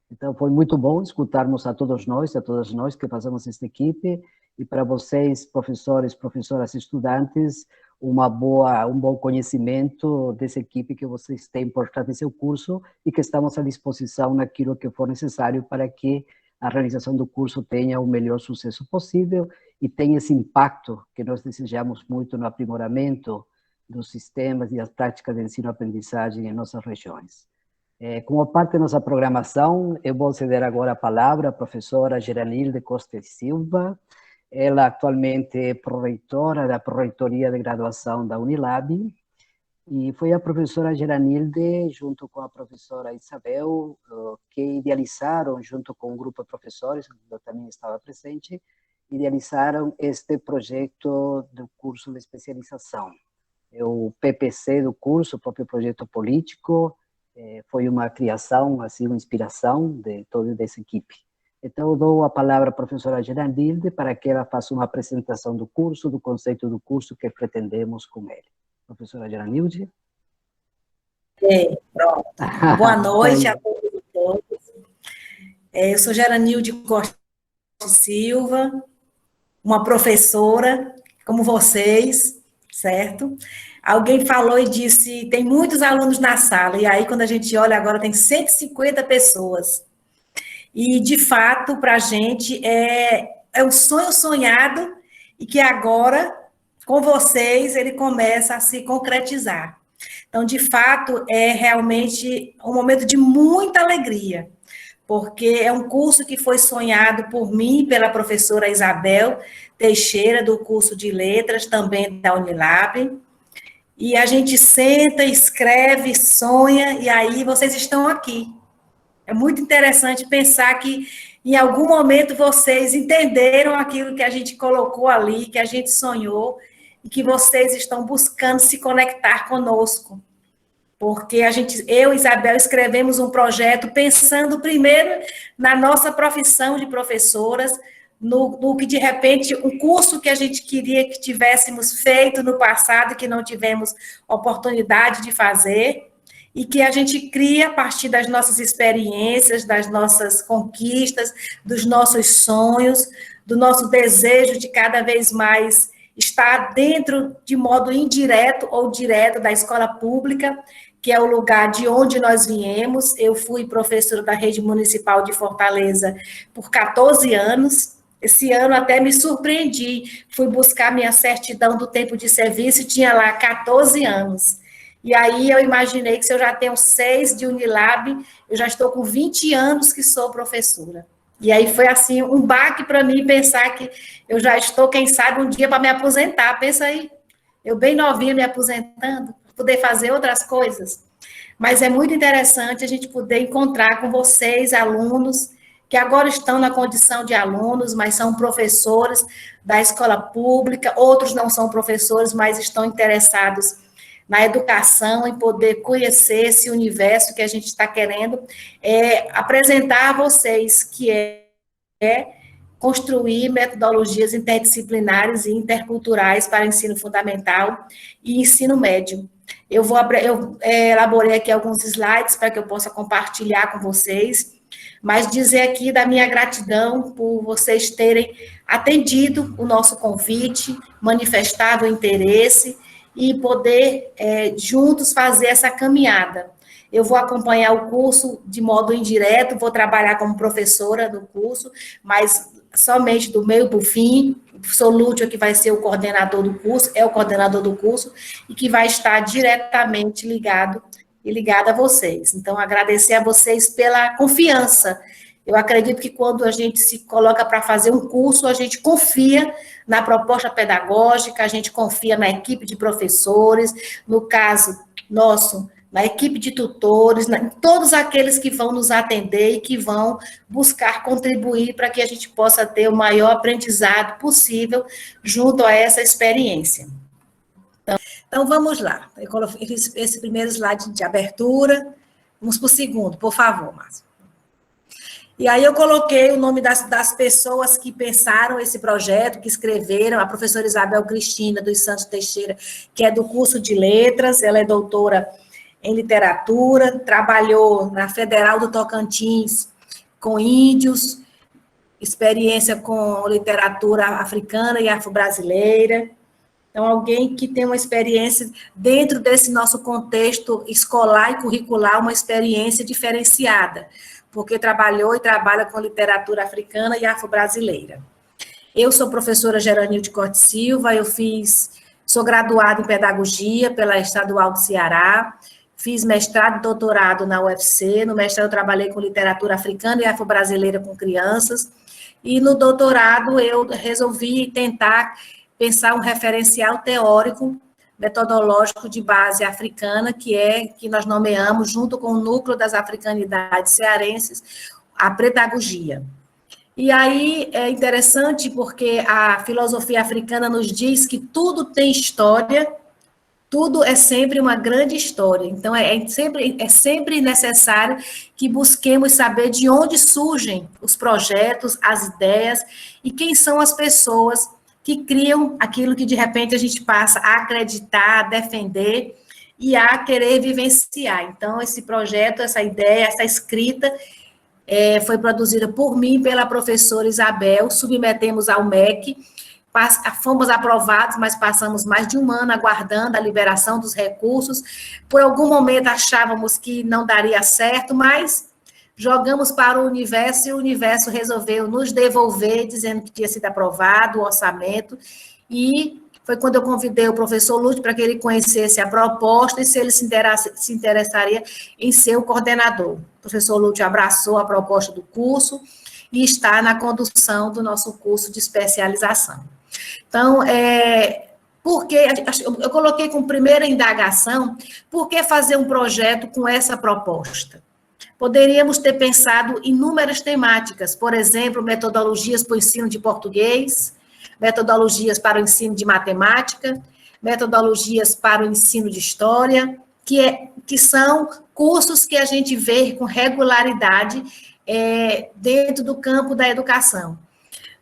Então, foi muito bom escutarmos a todos nós, a todas nós que fazemos esta equipe, e para vocês, professores, professoras, estudantes, um bom conhecimento dessa equipe que vocês têm por trás do seu curso e que estamos à disposição naquilo que for necessário para que a realização do curso tenha o melhor sucesso possível e tenha esse impacto que nós desejamos muito no aprimoramento dos sistemas e as práticas de ensino-aprendizagem em nossas regiões. Como parte da nossa programação, eu vou ceder agora a palavra à professora Geranilde Costa e Silva. Ela atualmente é pró-reitora da Pró-Reitoria de Graduação da Unilab, e foi a professora Geranilde, junto com a professora Isabel, que idealizaram, junto com um grupo de professores, eu também estava presente, idealizaram este projeto do curso de especialização. O PPC do curso, o próprio projeto político, foi uma criação, assim, uma inspiração de toda essa equipe. Então, eu dou a palavra à professora Geranilde para que ela faça uma apresentação do curso, do conceito do curso que pretendemos com ele. Professora Geranilde? Pronto. Boa noite a todos e todas. Eu sou Geranilde Costa Silva, uma professora, como vocês, certo? Alguém falou e disse, tem muitos alunos na sala, e aí quando a gente olha agora tem 150 pessoas. E, de fato, para a gente é um sonho sonhado e que agora, com vocês, ele começa a se concretizar. Então, de fato, é realmente um momento de muita alegria, porque é um curso que foi sonhado por mim, pela professora Isabel Teixeira, do curso de Letras, também da Unilab, e a gente senta, escreve, sonha, e aí vocês estão aqui. É muito interessante pensar que, em algum momento, vocês entenderam aquilo que a gente colocou ali, que a gente sonhou, e que vocês estão buscando se conectar conosco. Porque eu e Isabel escrevemos um projeto pensando primeiro na nossa profissão de professoras, no que, de repente, um curso que a gente queria que tivéssemos feito no passado, que não tivemos oportunidade de fazer, e que a gente cria a partir das nossas experiências, das nossas conquistas, dos nossos sonhos, do nosso desejo de cada vez mais estar dentro, de modo indireto ou direto, da escola pública, que é o lugar de onde nós viemos. Eu fui professora da Rede Municipal de Fortaleza por 14 anos. Esse ano até me surpreendi, fui buscar minha certidão do tempo de serviço e tinha lá 14 anos. E aí eu imaginei que se eu já tenho 6 de Unilab, eu já estou com 20 anos que sou professora. E aí foi assim, um baque para mim pensar que eu já estou, quem sabe, um dia para me aposentar. Pensa aí, eu bem novinha me aposentando, poder fazer outras coisas. Mas é muito interessante a gente poder encontrar com vocês, alunos, que agora estão na condição de alunos, mas são professores da escola pública, outros não são professores, mas estão interessados na educação, em poder conhecer esse universo que a gente está querendo apresentar a vocês, que é construir metodologias interdisciplinares e interculturais para ensino fundamental e ensino médio. Eu elaborei aqui alguns slides para que eu possa compartilhar com vocês, mas dizer aqui da minha gratidão por vocês terem atendido o nosso convite, manifestado o interesse e poder, juntos, fazer essa caminhada. Eu vou acompanhar o curso de modo indireto, vou trabalhar como professora do curso, mas somente do meio para o fim. O professor Lúcio, que vai ser o coordenador do curso, é o coordenador do curso, e que vai estar diretamente ligado a vocês. Então, agradecer a vocês pela confiança. Eu acredito que quando a gente se coloca para fazer um curso, a gente confia na proposta pedagógica, a gente confia na equipe de professores, no caso nosso, na equipe de tutores, em todos aqueles que vão nos atender e que vão buscar contribuir para que a gente possa ter o maior aprendizado possível junto a essa experiência. Então vamos lá. Eu fiz esse primeiro slide de abertura. Vamos para o segundo, por favor, Márcio. E aí eu coloquei o nome das pessoas que pensaram esse projeto, que escreveram, a professora Isabel Cristina dos Santos Teixeira, que é do curso de Letras, ela é doutora em literatura, trabalhou na Federal do Tocantins com índios, experiência com literatura africana e afro-brasileira. Então, alguém que tem uma experiência dentro desse nosso contexto escolar e curricular, uma experiência diferenciada, porque trabalhou e trabalha com literatura africana e afro-brasileira. Eu sou professora Geranilde Costa Silva, sou graduada em pedagogia pela Estadual do Ceará, fiz mestrado e doutorado na UFC. No mestrado eu trabalhei com literatura africana e afro-brasileira com crianças. E no doutorado eu resolvi tentar pensar um referencial teórico, metodológico de base africana, que nós nomeamos, junto com o núcleo das africanidades cearenses, a pedagogia. E aí é interessante porque a filosofia africana nos diz que tudo tem história, tudo é sempre uma grande história. Então, é sempre necessário que busquemos saber de onde surgem os projetos, as ideias, e quem são as pessoas que criam aquilo que, de repente, a gente passa a acreditar, a defender e a querer vivenciar. Então, esse projeto, essa ideia, essa escrita, foi produzida por mim, pela professora Isabel, submetemos ao MEC, fomos aprovados, mas passamos mais de um ano aguardando a liberação dos recursos. Por algum momento achávamos que não daria certo, mas jogamos para o universo e o universo resolveu nos devolver, dizendo que tinha sido aprovado o orçamento. E foi quando eu convidei o professor Lúcio para que ele conhecesse a proposta e se ele se interessaria em ser o coordenador. O professor Lúcio abraçou a proposta do curso e está na condução do nosso curso de especialização. Então, porque eu coloquei como primeira indagação, por que fazer um projeto com essa proposta? Poderíamos ter pensado em inúmeras temáticas, por exemplo, metodologias para o ensino de português, metodologias para o ensino de matemática, metodologias para o ensino de história, que são cursos que a gente vê com regularidade dentro do campo da educação.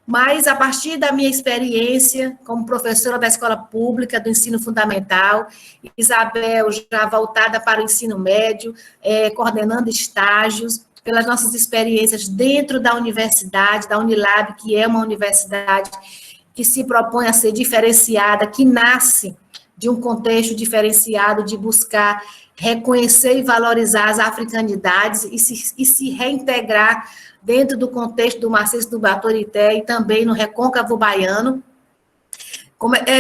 Mas, a partir da minha experiência como professora da escola pública, do ensino fundamental, Isabel já voltada para o ensino médio, coordenando estágios, pelas nossas experiências dentro da universidade, da Unilab, que é uma universidade que se propõe a ser diferenciada, que nasce de um contexto diferenciado de buscar reconhecer e valorizar as africanidades e se reintegrar dentro do contexto do marxismo do Baturité e também no recôncavo baiano.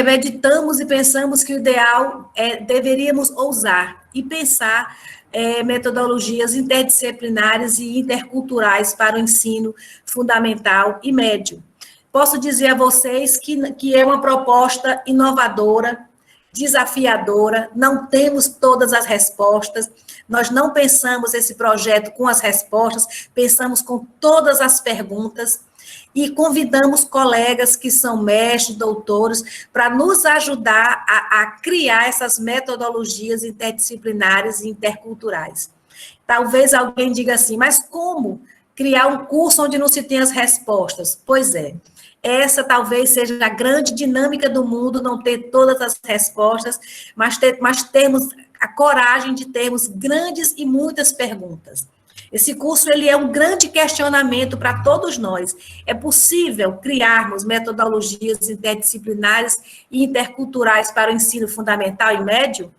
Meditamos e pensamos que o ideal deveríamos ousar e pensar metodologias interdisciplinares e interculturais para o ensino fundamental e médio. Posso dizer a vocês que é uma proposta inovadora, desafiadora, não temos todas as respostas, nós não pensamos esse projeto com as respostas, pensamos com todas as perguntas e convidamos colegas que são mestres, doutores, para nos ajudar a criar essas metodologias interdisciplinares e interculturais. Talvez alguém diga assim, mas como criar um curso onde não se tem as respostas? Pois é. Essa talvez seja a grande dinâmica do mundo, não ter todas as respostas, mas termos a coragem de termos grandes e muitas perguntas. Esse curso ele é um grande questionamento para todos nós. É possível criarmos metodologias interdisciplinares e interculturais para o ensino fundamental e médio?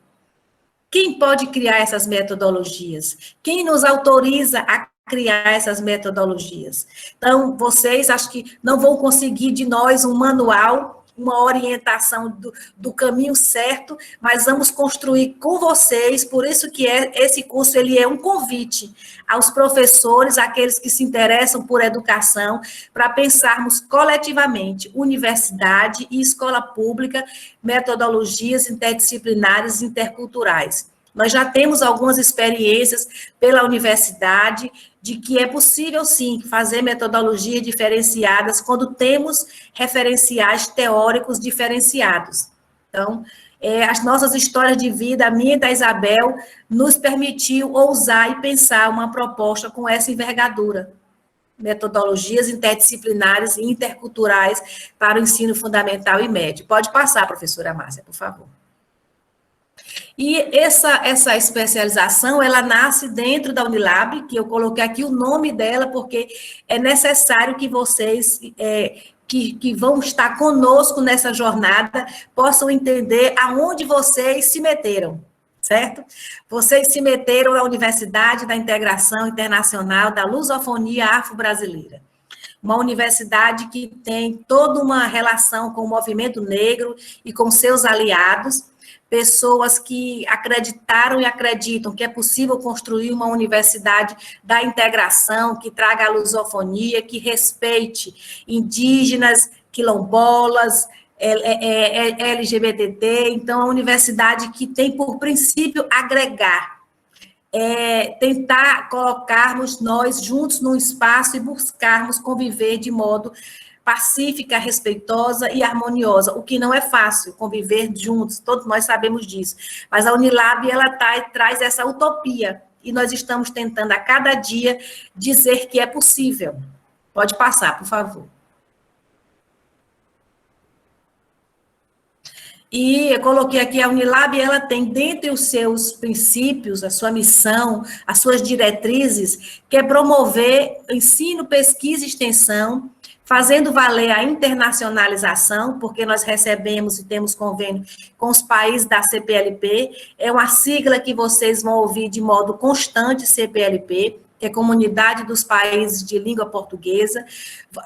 Quem pode criar essas metodologias? Quem nos autoriza a criar essas metodologias? Então, vocês acho que não vão conseguir de nós um manual, uma orientação do caminho certo, mas vamos construir com vocês, por isso que esse curso ele é um convite aos professores, aqueles que se interessam por educação, para pensarmos coletivamente, universidade e escola pública, metodologias interdisciplinares e interculturais. Nós já temos algumas experiências pela universidade de que é possível, sim, fazer metodologias diferenciadas quando temos referenciais teóricos diferenciados. Então, as nossas histórias de vida, a minha e da Isabel, nos permitiu ousar e pensar uma proposta com essa envergadura. Metodologias interdisciplinares e interculturais para o ensino fundamental e médio. Pode passar, professora Márcia, por favor. E essa especialização, ela nasce dentro da Unilab, que eu coloquei aqui o nome dela, porque é necessário que vocês, que vão estar conosco nessa jornada, possam entender aonde vocês se meteram, certo? Vocês se meteram na Universidade da Integração Internacional da Lusofonia Afro-Brasileira. uma universidade que tem toda uma relação com o movimento negro e com seus aliados, pessoas que acreditaram e acreditam que é possível construir uma universidade da integração, que traga a lusofonia, que respeite indígenas, quilombolas, LGBT. Então, a universidade que tem por princípio agregar, tentar colocarmos nós juntos num espaço e buscarmos conviver de modo pacífica, respeitosa e harmoniosa, o que não é fácil, conviver juntos, todos nós sabemos disso. Mas a Unilab, ela traz essa utopia, e nós estamos tentando a cada dia dizer que é possível. Pode passar, por favor. E eu coloquei aqui a Unilab, ela tem dentre os seus princípios, a sua missão, as suas diretrizes, que é promover ensino, pesquisa e extensão, fazendo valer a internacionalização, porque nós recebemos e temos convênio com os países da CPLP, é uma sigla que vocês vão ouvir de modo constante, CPLP, que é Comunidade dos Países de Língua Portuguesa.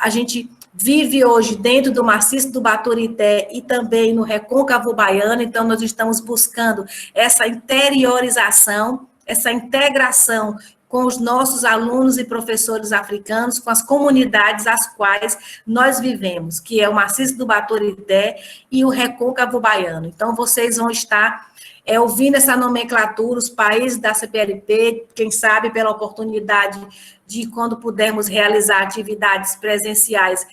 A gente vive hoje dentro do maciço do Baturité e também no Recôncavo Baiano, então nós estamos buscando essa interiorização, essa integração com os nossos alunos e professores africanos, com as comunidades às quais nós vivemos, que é o maciço do Baturité e o Recôncavo Baiano. Então, vocês vão estar ouvindo essa nomenclatura, os países da CPLP, quem sabe pela oportunidade de, quando pudermos realizar atividades presenciais,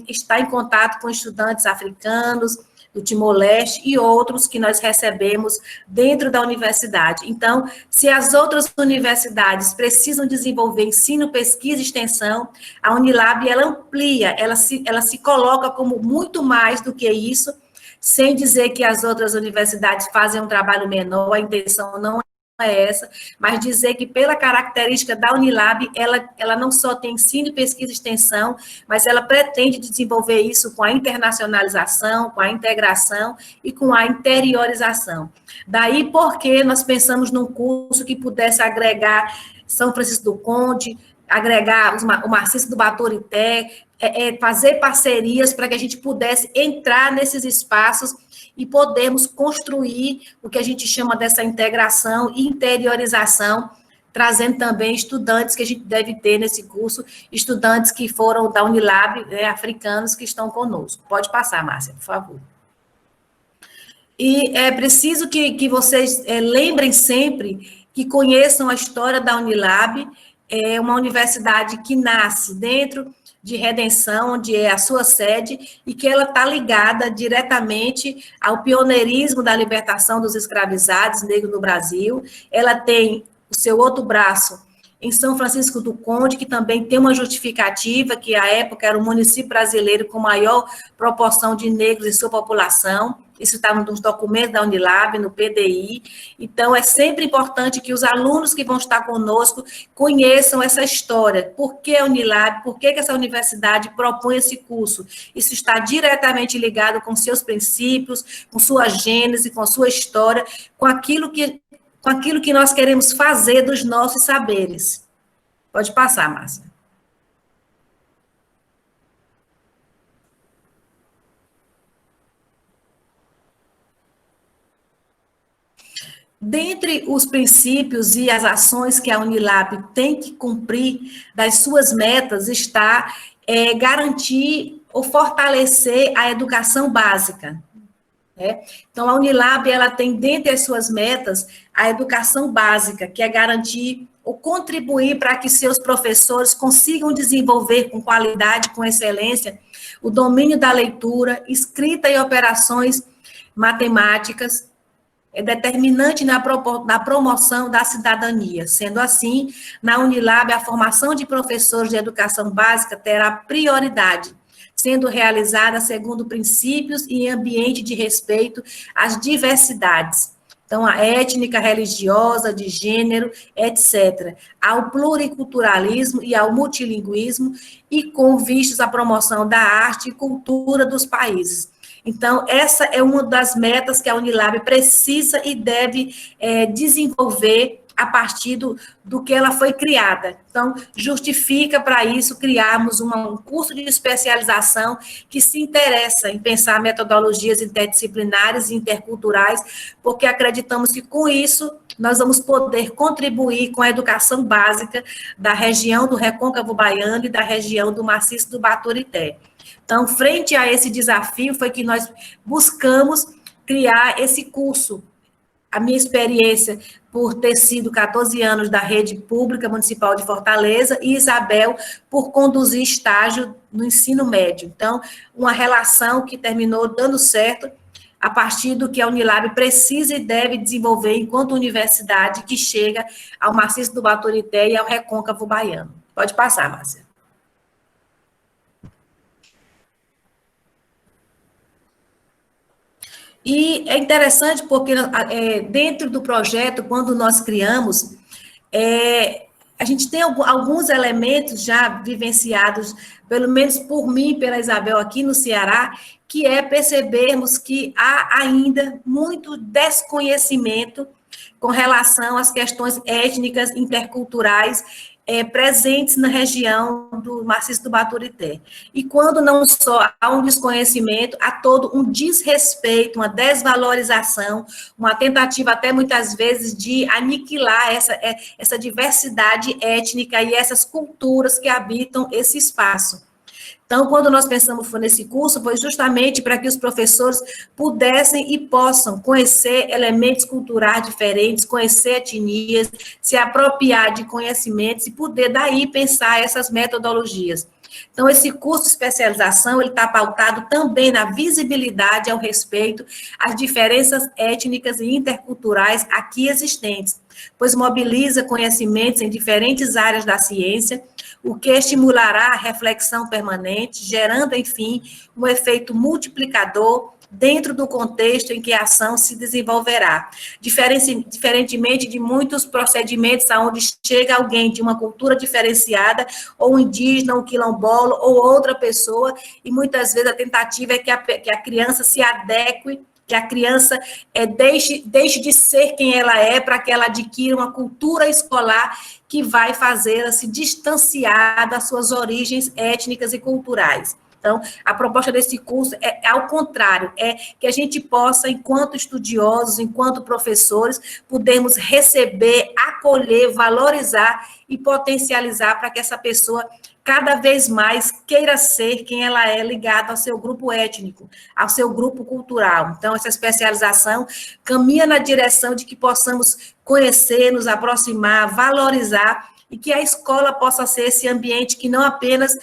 estar em contato com estudantes africanos, do Timor-Leste e outros que nós recebemos dentro da universidade. Então, se as outras universidades precisam desenvolver ensino, pesquisa e extensão, a Unilab, ela amplia, ela se coloca como muito mais do que isso, sem dizer que as outras universidades fazem um trabalho menor, a intenção não é essa, mas dizer que pela característica da Unilab, ela não só tem ensino, pesquisa e extensão, mas ela pretende desenvolver isso com a internacionalização, com a integração e com a interiorização. Daí porque nós pensamos num curso que pudesse agregar São Francisco do Conde, agregar o maciço do Baturité, fazer parcerias para que a gente pudesse entrar nesses espaços e podermos construir o que a gente chama dessa integração e interiorização, trazendo também estudantes que a gente deve ter nesse curso, estudantes que foram da Unilab, africanos que estão conosco. Pode passar, Márcia, por favor. E é preciso que vocês lembrem sempre que conheçam a história da Unilab, é uma universidade que nasce dentro de Redenção, onde é a sua sede, e que ela está ligada diretamente ao pioneirismo da libertação dos escravizados negros no Brasil. Ela tem o seu outro braço em São Francisco do Conde, que também tem uma justificativa, que à época era o município brasileiro com maior proporção de negros em sua população. Isso está nos documentos da Unilab, no PDI. Então, é sempre importante que os alunos que vão estar conosco conheçam essa história. Por que a Unilab? Por que essa universidade propõe esse curso? Isso está diretamente ligado com seus princípios, com sua gênese, com sua história, com aquilo que nós queremos fazer dos nossos saberes. Pode passar, Márcia. Dentre os princípios e as ações que a Unilab tem que cumprir das suas metas está garantir ou fortalecer a educação básica. Então, a Unilab, ela tem dentre as suas metas a educação básica, que é garantir ou contribuir para que seus professores consigam desenvolver com qualidade, com excelência, o domínio da leitura, escrita e operações matemáticas, é determinante na promoção da cidadania. Sendo assim, na Unilab, a formação de professores de educação básica terá prioridade, sendo realizada segundo princípios e ambiente de respeito às diversidades. Então, a étnica, religiosa, de gênero, etc., ao pluriculturalismo e ao multilinguismo, e com vistos à promoção da arte e cultura dos países. Então, essa é uma das metas que a Unilab precisa e deve desenvolver a partir do que ela foi criada. Então, justifica para isso criarmos um curso de especialização que se interessa em pensar metodologias interdisciplinares e interculturais, porque acreditamos que com isso nós vamos poder contribuir com a educação básica da região do Recôncavo Baiano e da região do Maciço do Baturité. Então, frente a esse desafio, foi que nós buscamos criar esse curso. A minha experiência, por ter sido 14 anos da rede pública municipal de Fortaleza, e Isabel, por conduzir estágio no ensino médio. Então, uma relação que terminou dando certo, a partir do que a Unilab precisa e deve desenvolver enquanto universidade que chega ao Maciço do Baturité e ao Recôncavo Baiano. Pode passar, Márcia. E é interessante porque dentro do projeto, quando nós criamos, a gente tem alguns elementos já vivenciados, pelo menos por mim e pela Isabel aqui no Ceará, que é percebermos que há ainda muito desconhecimento com relação às questões étnicas, interculturais, presentes na região do Maciço do Baturité. E quando não só há um desconhecimento, há todo um desrespeito, uma desvalorização, uma tentativa até muitas vezes de aniquilar essa diversidade étnica e essas culturas que habitam esse espaço. Então, quando nós pensamos nesse curso, foi justamente para que os professores pudessem e possam conhecer elementos culturais diferentes, conhecer etnias, se apropriar de conhecimentos e poder daí pensar essas metodologias. Então, esse curso de especialização, ele está pautado também na visibilidade ao respeito às diferenças étnicas e interculturais aqui existentes, pois mobiliza conhecimentos em diferentes áreas da ciência, o que estimulará a reflexão permanente, gerando, enfim, um efeito multiplicador dentro do contexto em que a ação se desenvolverá. Diferentemente de muitos procedimentos onde chega alguém de uma cultura diferenciada, ou um indígena, um quilombola, ou outra pessoa, e muitas vezes a tentativa é que a criança se adeque, que a criança deixe de ser quem ela é, para que ela adquira uma cultura escolar que vai fazê-la se distanciar das suas origens étnicas e culturais. Então, a proposta desse curso é ao contrário, é que a gente possa, enquanto estudiosos, enquanto professores, podermos receber, acolher, valorizar e potencializar para que essa pessoa cada vez mais queira ser quem ela é, ligada ao seu grupo étnico, ao seu grupo cultural. Então, essa especialização caminha na direção de que possamos conhecer, nos aproximar, valorizar, e que a escola possa ser esse ambiente que não apenas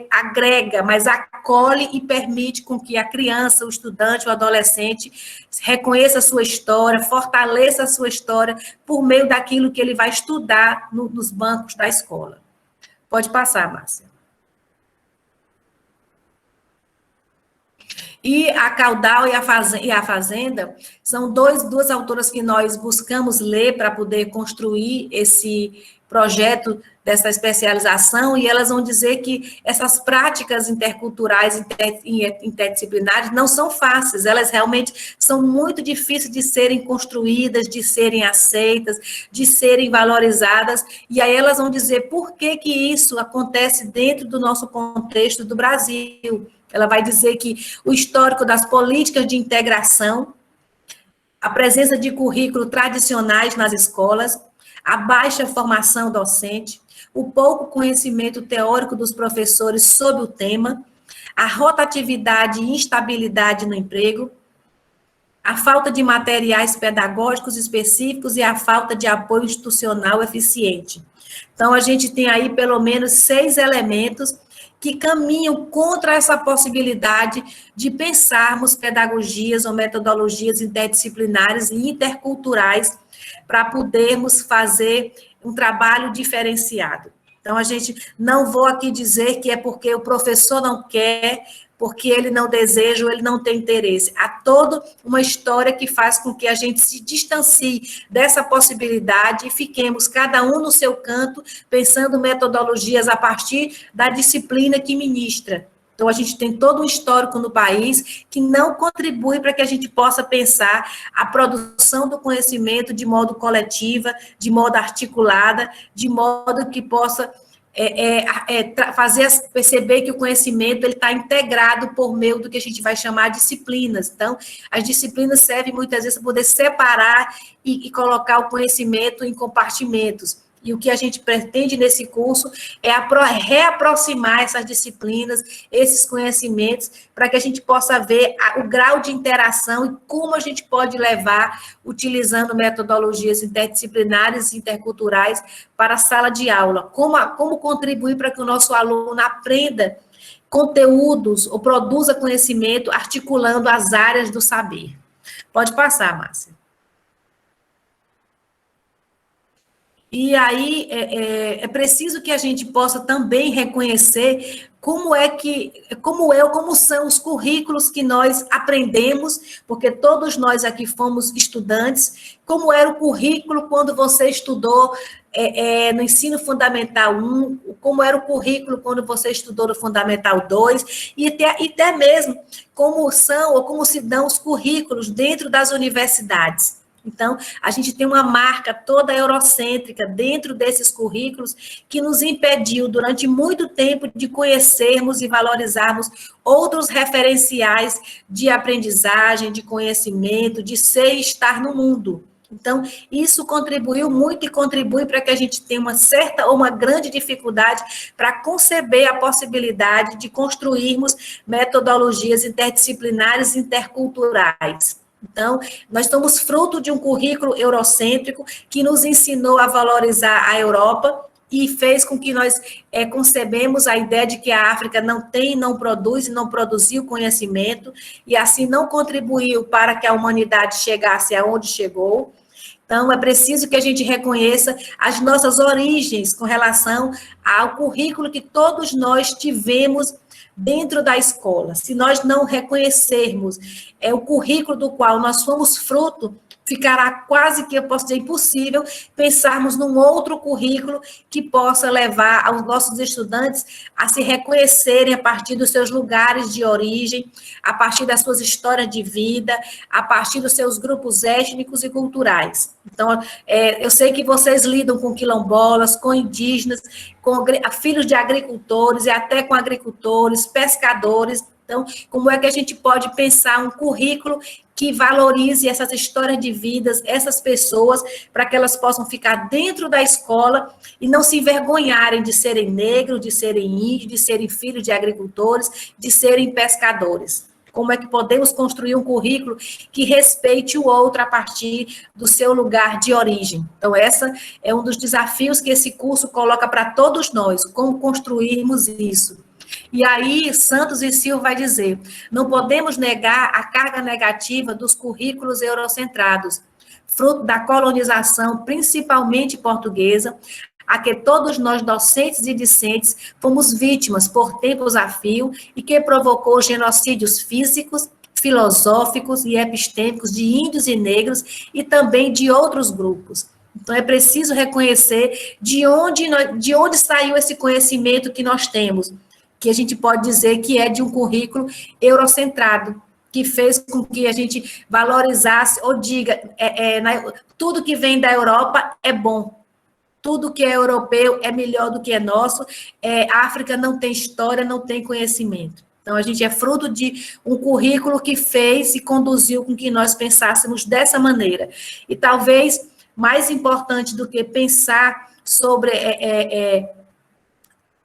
agrega, mas acolhe e permite com que a criança, o estudante, o adolescente reconheça a sua história, fortaleça a sua história por meio daquilo que ele vai estudar nos bancos da escola. Pode passar, Márcia. E a Caudal e a Fazenda são duas autoras que nós buscamos ler para poder construir esse projeto dessa especialização, e elas vão dizer que essas práticas interculturais e interdisciplinares não são fáceis, elas realmente são muito difíceis de serem construídas, de serem aceitas, de serem valorizadas, e aí elas vão dizer por que isso acontece dentro do nosso contexto do Brasil. Ela vai dizer que o histórico das políticas de integração, a presença de currículos tradicionais nas escolas, a baixa formação docente, o pouco conhecimento teórico dos professores sobre o tema, a rotatividade e instabilidade no emprego, a falta de materiais pedagógicos específicos e a falta de apoio institucional eficiente. Então, a gente tem aí pelo menos 6 elementos que caminham contra essa possibilidade de pensarmos pedagogias ou metodologias interdisciplinares e interculturais para podermos fazer um trabalho diferenciado. Então, a gente não vou aqui dizer que é porque o professor não quer, porque ele não deseja ou ele não tem interesse. Há toda uma história que faz com que a gente se distancie dessa possibilidade e fiquemos cada um no seu canto, pensando metodologias a partir da disciplina que ministra. Então, a gente tem todo um histórico no país que não contribui para que a gente possa pensar a produção do conhecimento de modo coletiva, de modo articulada, de modo que possa fazer perceber que o conhecimento ele está integrado por meio do que a gente vai chamar de disciplinas. Então, as disciplinas servem muitas vezes para poder separar e colocar o conhecimento em compartimentos. E o que a gente pretende nesse curso é reaproximar essas disciplinas, esses conhecimentos, para que a gente possa ver o grau de interação e como a gente pode levar, utilizando metodologias interdisciplinares e interculturais, para a sala de aula. Como contribuir para que o nosso aluno aprenda conteúdos ou produza conhecimento articulando as áreas do saber. Pode passar, Márcia. E aí, é preciso que a gente possa também reconhecer como são os currículos que nós aprendemos, porque todos nós aqui fomos estudantes, como era o currículo quando você estudou no ensino fundamental 1, como era o currículo quando você estudou no fundamental 2, e até mesmo como são ou como se dão os currículos dentro das universidades. Então, a gente tem uma marca toda eurocêntrica dentro desses currículos que nos impediu, durante muito tempo, de conhecermos e valorizarmos outros referenciais de aprendizagem, de conhecimento, de ser e estar no mundo. Então, isso contribuiu muito e contribui para que a gente tenha uma certa ou uma grande dificuldade para conceber a possibilidade de construirmos metodologias interdisciplinares e interculturais. Então, nós somos fruto de um currículo eurocêntrico que nos ensinou a valorizar a Europa e fez com que nós concebemos a ideia de que a África não produz e não produziu conhecimento, e assim não contribuiu para que a humanidade chegasse aonde chegou. Então, é preciso que a gente reconheça as nossas origens com relação ao currículo que todos nós tivemos dentro da escola. Se nós não reconhecermos o currículo do qual nós fomos fruto, ficará quase que, eu posso dizer, impossível pensarmos num outro currículo que possa levar aos nossos estudantes a se reconhecerem a partir dos seus lugares de origem, a partir das suas histórias de vida, a partir dos seus grupos étnicos e culturais. Então, eu sei que vocês lidam com quilombolas, com indígenas, com filhos de agricultores e até com agricultores, pescadores. Então, como é que a gente pode pensar um currículo que valorize essas histórias de vidas, essas pessoas, para que elas possam ficar dentro da escola e não se envergonharem de serem negros, de serem índios, de serem filhos de agricultores, de serem pescadores? Como é que podemos construir um currículo que respeite o outro a partir do seu lugar de origem? Então, essa é um dos desafios que esse curso coloca para todos nós, como construirmos isso. E aí, Santos e Silva vai dizer, não podemos negar a carga negativa dos currículos eurocentrados, fruto da colonização, principalmente portuguesa, a que todos nós, docentes e discentes, fomos vítimas por tempos a fio e que provocou genocídios físicos, filosóficos e epistêmicos de índios e negros e também de outros grupos. Então, é preciso reconhecer de onde saiu esse conhecimento que nós temos, que a gente pode dizer que é de um currículo eurocentrado, que fez com que a gente valorizasse, ou diga, tudo que vem da Europa é bom, tudo que é europeu é melhor do que é nosso, a África não tem história, não tem conhecimento. Então, a gente é fruto de um currículo que fez e conduziu com que nós pensássemos dessa maneira. E talvez, mais importante do que pensar sobre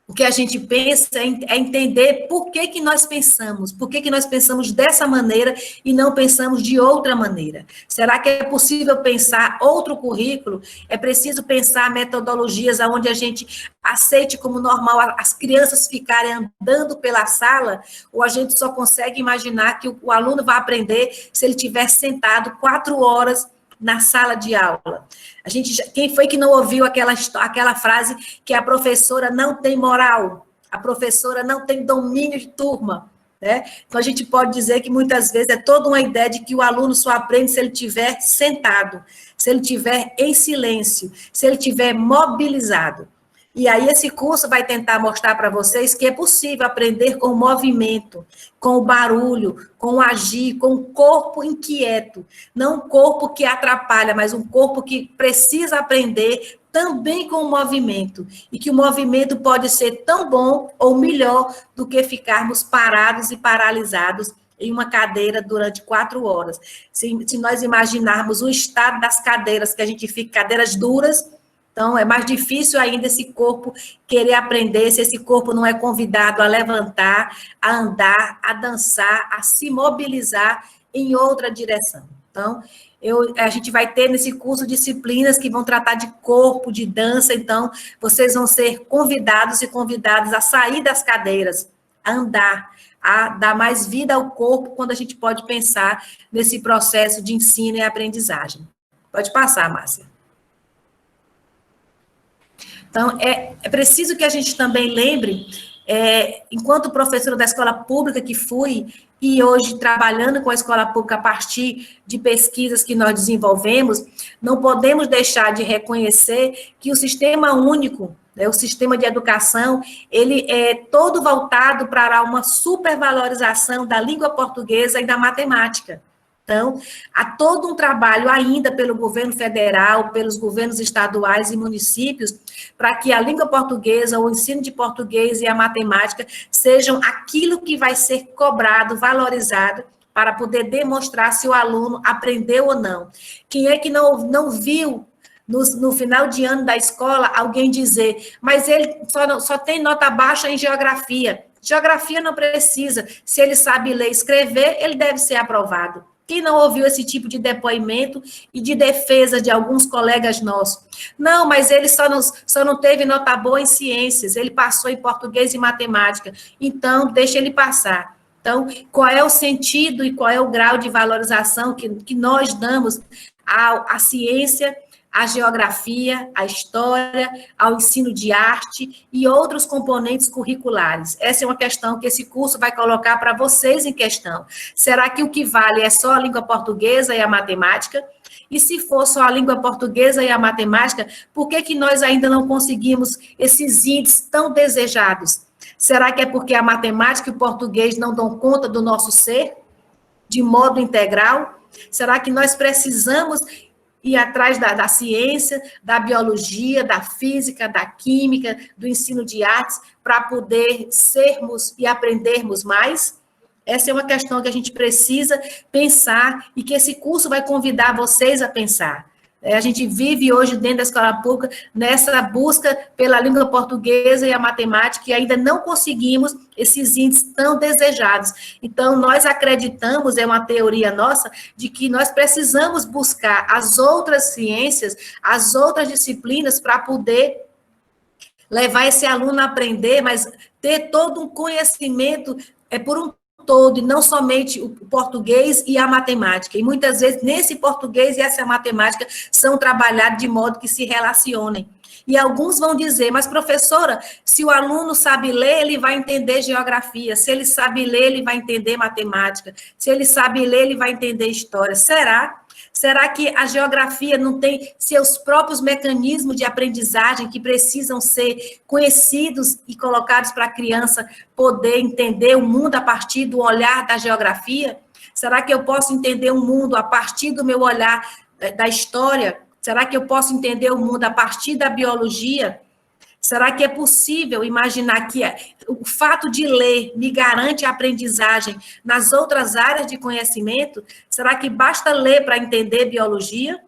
o que a gente pensa é entender por que nós pensamos dessa maneira e não pensamos de outra maneira. Será que é possível pensar outro currículo? É preciso pensar metodologias onde a gente aceite como normal as crianças ficarem andando pela sala, ou a gente só consegue imaginar que o aluno vai aprender se ele estiver sentado 4 horas na sala de aula? Quem foi que não ouviu aquela frase que a professora não tem moral, a professora não tem domínio de turma, né? Então, a gente pode dizer que muitas vezes é toda uma ideia de que o aluno só aprende se ele estiver sentado, se ele estiver em silêncio, se ele estiver mobilizado. E aí esse curso vai tentar mostrar para vocês que é possível aprender com o movimento, com o barulho, com o agir, com o corpo inquieto. Não um corpo que atrapalha, mas um corpo que precisa aprender também com o movimento. E que o movimento pode ser tão bom ou melhor do que ficarmos parados e paralisados em uma cadeira durante 4 horas. Se nós imaginarmos o estado das cadeiras, que a gente fica, cadeiras duras, então é mais difícil ainda esse corpo querer aprender, se esse corpo não é convidado a levantar, a andar, a dançar, a se mobilizar em outra direção. Então, a gente vai ter nesse curso disciplinas que vão tratar de corpo, de dança, então vocês vão ser convidados e convidadas a sair das cadeiras, a andar, a dar mais vida ao corpo, quando a gente pode pensar nesse processo de ensino e aprendizagem. Pode passar, Márcia. Então, é preciso que a gente também lembre, enquanto professora da escola pública que fui, e hoje trabalhando com a escola pública a partir de pesquisas que nós desenvolvemos, não podemos deixar de reconhecer que o sistema único, o sistema de educação, ele é todo voltado para uma supervalorização da língua portuguesa e da matemática. Então, há todo um trabalho ainda pelo governo federal, pelos governos estaduais e municípios, para que a língua portuguesa, o ensino de português e a matemática sejam aquilo que vai ser cobrado, valorizado, para poder demonstrar se o aluno aprendeu ou não. Quem é que não viu, no final de ano da escola, alguém dizer, mas ele só tem nota baixa em geografia. Geografia não precisa. Se ele sabe ler e escrever, ele deve ser aprovado. Quem não ouviu esse tipo de depoimento e de defesa de alguns colegas nossos? Não, mas ele só não teve nota boa em ciências, ele passou em português e matemática, então deixa ele passar. Então, qual é o sentido e qual é o grau de valorização que nós damos à ciência, à geografia, à história, ao ensino de arte e outros componentes curriculares? Essa é uma questão que esse curso vai colocar para vocês em questão. Será que o que vale é só a língua portuguesa e a matemática? E se for só a língua portuguesa e a matemática, por que nós ainda não conseguimos esses índices tão desejados? Será que é porque a matemática e o português não dão conta do nosso ser, de modo integral? Será que nós precisamos ir atrás da ciência, da biologia, da física, da química, do ensino de artes, para poder sermos e aprendermos mais? Essa é uma questão que a gente precisa pensar e que esse curso vai convidar vocês a pensar. A gente vive hoje dentro da escola pública nessa busca pela língua portuguesa e a matemática e ainda não conseguimos esses índices tão desejados. Então, nós acreditamos, é uma teoria nossa, de que nós precisamos buscar as outras ciências, as outras disciplinas para poder levar esse aluno a aprender, mas ter todo um conhecimento por um todo, e não somente o português e a matemática. E muitas vezes, nesse português e essa matemática são trabalhados de modo que se relacionem. E alguns vão dizer, mas professora, se o aluno sabe ler, ele vai entender geografia. Se ele sabe ler, ele vai entender matemática. Se ele sabe ler, ele vai entender história. Será? Será que a geografia não tem seus próprios mecanismos de aprendizagem que precisam ser conhecidos e colocados para a criança poder entender o mundo a partir do olhar da geografia? Será que eu posso entender o mundo a partir do meu olhar da história? Será que eu posso entender o mundo a partir da biologia? Será que é possível imaginar que o fato de ler me garante a aprendizagem nas outras áreas de conhecimento? Será que basta ler para entender biologia?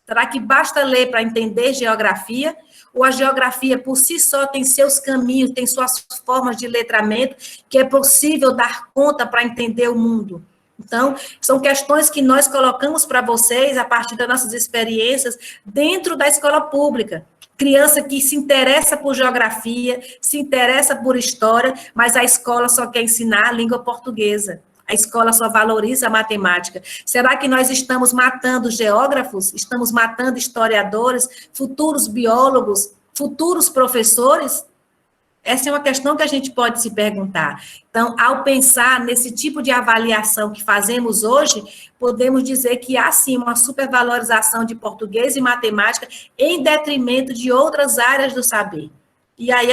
Será que basta ler para entender geografia? Ou a geografia por si só tem seus caminhos, tem suas formas de letramento, que é possível dar conta para entender o mundo? Então, são questões que nós colocamos para vocês a partir das nossas experiências dentro da escola pública. Criança que se interessa por geografia, se interessa por história, mas a escola só quer ensinar a língua portuguesa. A escola só valoriza a matemática. Será que nós estamos matando geógrafos? Estamos matando historiadores, futuros biólogos, futuros professores? Essa é uma questão que a gente pode se perguntar. Então, ao pensar nesse tipo de avaliação que fazemos hoje, podemos dizer que há, sim, uma supervalorização de português e matemática em detrimento de outras áreas do saber. E aí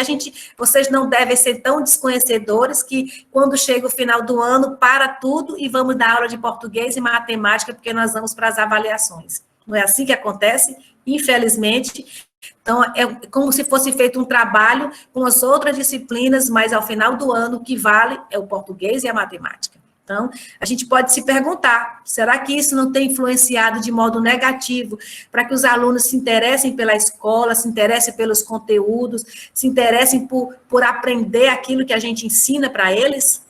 vocês não devem ser tão desconhecedores que quando chega o final do ano, para tudo e vamos dar aula de português e matemática, porque nós vamos para as avaliações. Não é assim que acontece, infelizmente. Então, é como se fosse feito um trabalho com as outras disciplinas, mas ao final do ano o que vale é o português e a matemática. Então, a gente pode se perguntar, será que isso não tem influenciado de modo negativo para que os alunos se interessem pela escola, se interessem pelos conteúdos, se interessem por aprender aquilo que a gente ensina para eles?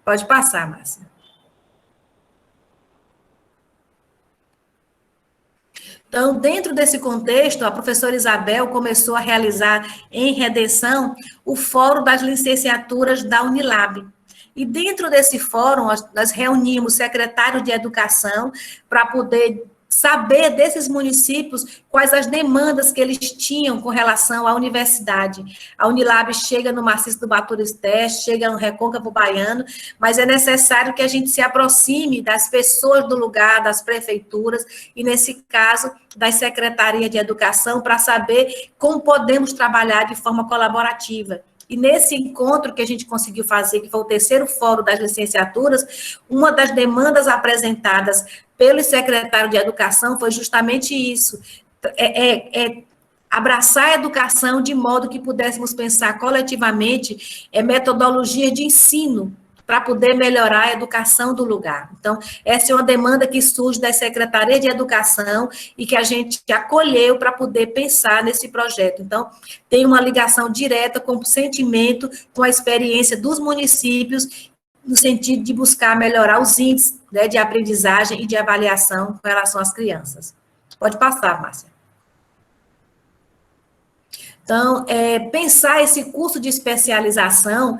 Pode passar, Márcia. Então, dentro desse contexto, a professora Isabel começou a realizar em Redenção o Fórum das Licenciaturas da Unilab. E dentro desse fórum, nós reunimos secretários de educação para poder saber desses municípios quais as demandas que eles tinham com relação à universidade. A Unilab chega no Maciço do Baturisté, chega no Recôncavo Baiano, mas é necessário que a gente se aproxime das pessoas do lugar, das prefeituras, e nesse caso, das secretarias de educação, para saber como podemos trabalhar de forma colaborativa. E nesse encontro que a gente conseguiu fazer, que foi o terceiro fórum das licenciaturas, uma das demandas apresentadas pelo secretário de Educação foi justamente isso, abraçar a educação de modo que pudéssemos pensar coletivamente metodologias de ensino para poder melhorar a educação do lugar. Então, essa é uma demanda que surge da Secretaria de Educação e que a gente acolheu para poder pensar nesse projeto. Então, tem uma ligação direta com o sentimento, com a experiência dos municípios, no sentido de buscar melhorar os índices, né, de aprendizagem e de avaliação com relação às crianças. Pode passar, Márcia. Então, pensar esse curso de especialização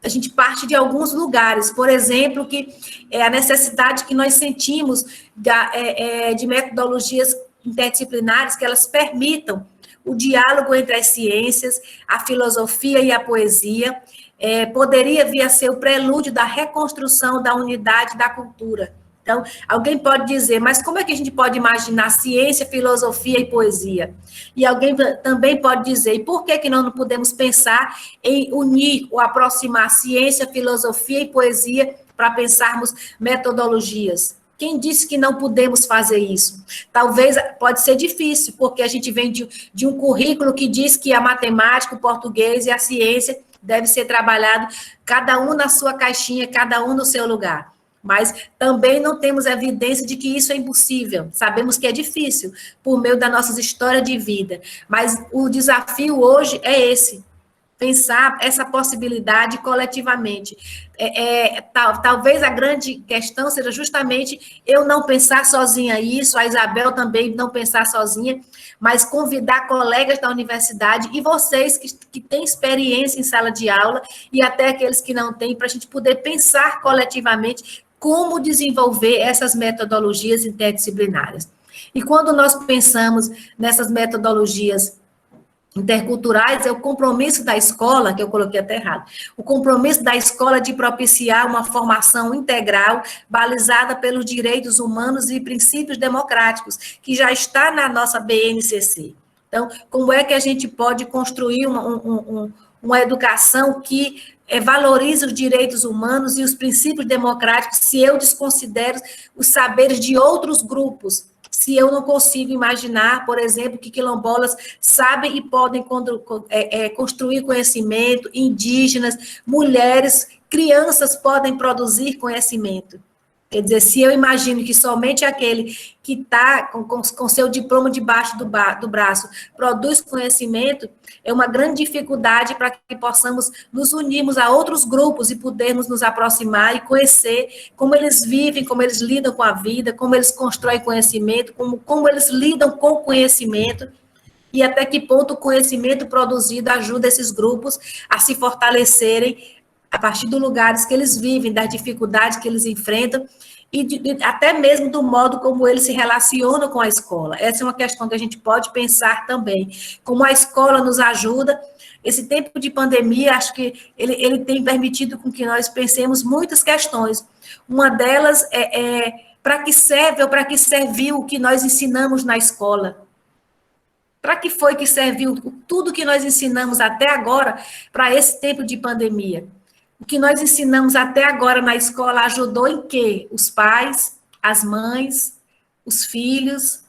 a gente parte de alguns lugares, por exemplo, que é a necessidade que nós sentimos de metodologias interdisciplinares que elas permitam o diálogo entre as ciências, a filosofia e a poesia, poderia vir a ser o prelúdio da reconstrução da unidade da cultura. Então, alguém pode dizer, mas como é que a gente pode imaginar ciência, filosofia e poesia? E alguém também pode dizer, e por que nós não podemos pensar em unir ou aproximar ciência, filosofia e poesia para pensarmos metodologias? Quem disse que não podemos fazer isso? Talvez pode ser difícil, porque a gente vem de um currículo que diz que a matemática, o português e a ciência deve ser trabalhado, cada um na sua caixinha, cada um no seu lugar. Mas também não temos evidência de que isso é impossível. Sabemos que é difícil, por meio da nossa história de vida. Mas o desafio hoje é esse, pensar essa possibilidade coletivamente. Talvez a grande questão seja justamente eu não pensar sozinha isso, a Isabel também não pensar sozinha, mas convidar colegas da universidade e vocês que têm experiência em sala de aula e até aqueles que não têm, para a gente poder pensar coletivamente como desenvolver essas metodologias interdisciplinares. E quando nós pensamos nessas metodologias interculturais, é o compromisso da escola, que eu coloquei até errado, o compromisso da escola de propiciar uma formação integral, balizada pelos direitos humanos e princípios democráticos, que já está na nossa BNCC. Então, como é que a gente pode construir uma educação que valorize os direitos humanos e os princípios democráticos se eu desconsidero os saberes de outros grupos? Se eu não consigo imaginar, por exemplo, que quilombolas sabem e podem construir conhecimento, indígenas, mulheres, crianças podem produzir conhecimento. Quer dizer, se eu imagino que somente aquele que está com seu diploma debaixo do braço produz conhecimento, é uma grande dificuldade para que possamos nos unirmos a outros grupos e podermos nos aproximar e conhecer como eles vivem, como eles lidam com a vida, como eles constroem conhecimento, como eles lidam com o conhecimento, e até que ponto o conhecimento produzido ajuda esses grupos a se fortalecerem a partir dos lugares que eles vivem, das dificuldades que eles enfrentam, e até mesmo do modo como eles se relacionam com a escola. Essa é uma questão que a gente pode pensar também. Como a escola nos ajuda, esse tempo de pandemia, acho que ele tem permitido com que nós pensemos muitas questões. Uma delas para que serve ou para que serviu o que nós ensinamos na escola. Para que foi que serviu tudo que nós ensinamos até agora para esse tempo de pandemia? O que nós ensinamos até agora na escola ajudou em quê? Os pais, as mães, os filhos,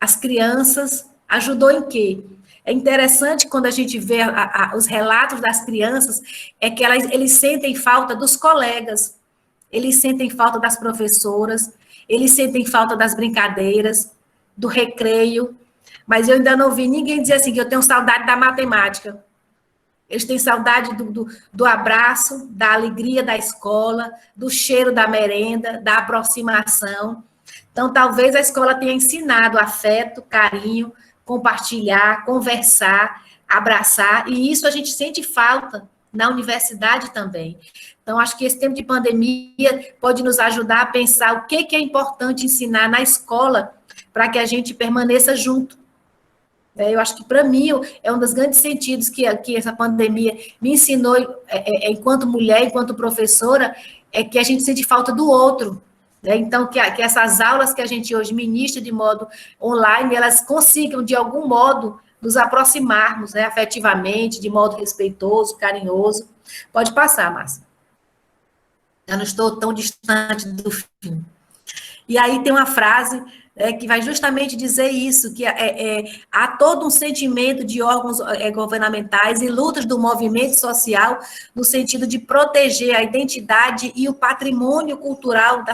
as crianças, ajudou em quê? É interessante quando a gente vê os relatos das crianças, é que eles sentem falta dos colegas, eles sentem falta das professoras, eles sentem falta das brincadeiras, do recreio, mas eu ainda não vi ninguém dizer assim, que eu tenho saudade da matemática. Eles têm saudade do abraço, da alegria da escola, do cheiro da merenda, da aproximação. Então, talvez a escola tenha ensinado afeto, carinho, compartilhar, conversar, abraçar, e isso a gente sente falta na universidade também. Então, acho que esse tempo de pandemia pode nos ajudar a pensar o que é importante ensinar na escola para que a gente permaneça junto. Eu acho que, para mim, é um dos grandes sentidos que essa pandemia me ensinou, enquanto mulher, enquanto professora, é que a gente sente falta do outro. Então, que essas aulas que a gente hoje ministra de modo online, elas consigam, de algum modo, nos aproximarmos, afetivamente, de modo respeitoso, carinhoso. Pode passar, Márcia. Eu não estou tão distante do fim. E aí tem uma frase que vai justamente dizer isso, que há todo um sentimento de órgãos governamentais e lutas do movimento social no sentido de proteger a identidade e o patrimônio cultural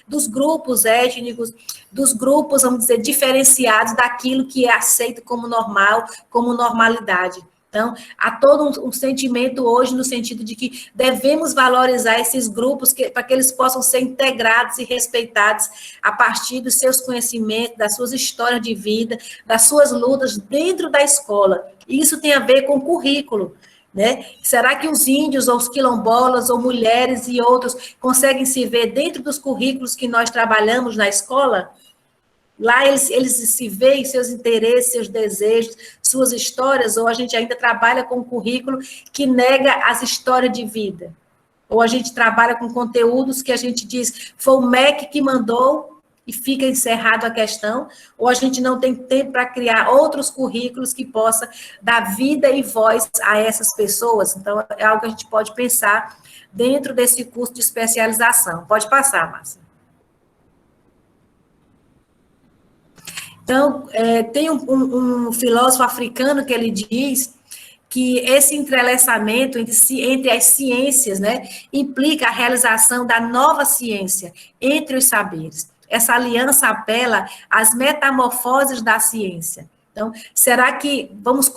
dos grupos étnicos, dos grupos, vamos dizer, diferenciados daquilo que é aceito como normal, como normalidade. Então, há todo um sentimento hoje no sentido de que devemos valorizar esses grupos para que eles possam ser integrados e respeitados a partir dos seus conhecimentos, das suas histórias de vida, das suas lutas dentro da escola. E isso tem a ver com o currículo, né? Será que os índios, ou os quilombolas, ou mulheres e outros conseguem se ver dentro dos currículos que nós trabalhamos na escola? Lá eles se veem, seus interesses, seus desejos, suas histórias, ou a gente ainda trabalha com um currículo que nega as histórias de vida. Ou a gente trabalha com conteúdos que a gente diz, foi o MEC que mandou e fica encerrado a questão, ou a gente não tem tempo para criar outros currículos que possa dar vida e voz a essas pessoas. Então, é algo que a gente pode pensar dentro desse curso de especialização. Pode passar, Márcia. Então, tem um filósofo africano que ele diz que esse entrelaçamento entre as ciências, né, implica a realização da nova ciência entre os saberes. Essa aliança apela às metamorfoses da ciência. Então, será que vamos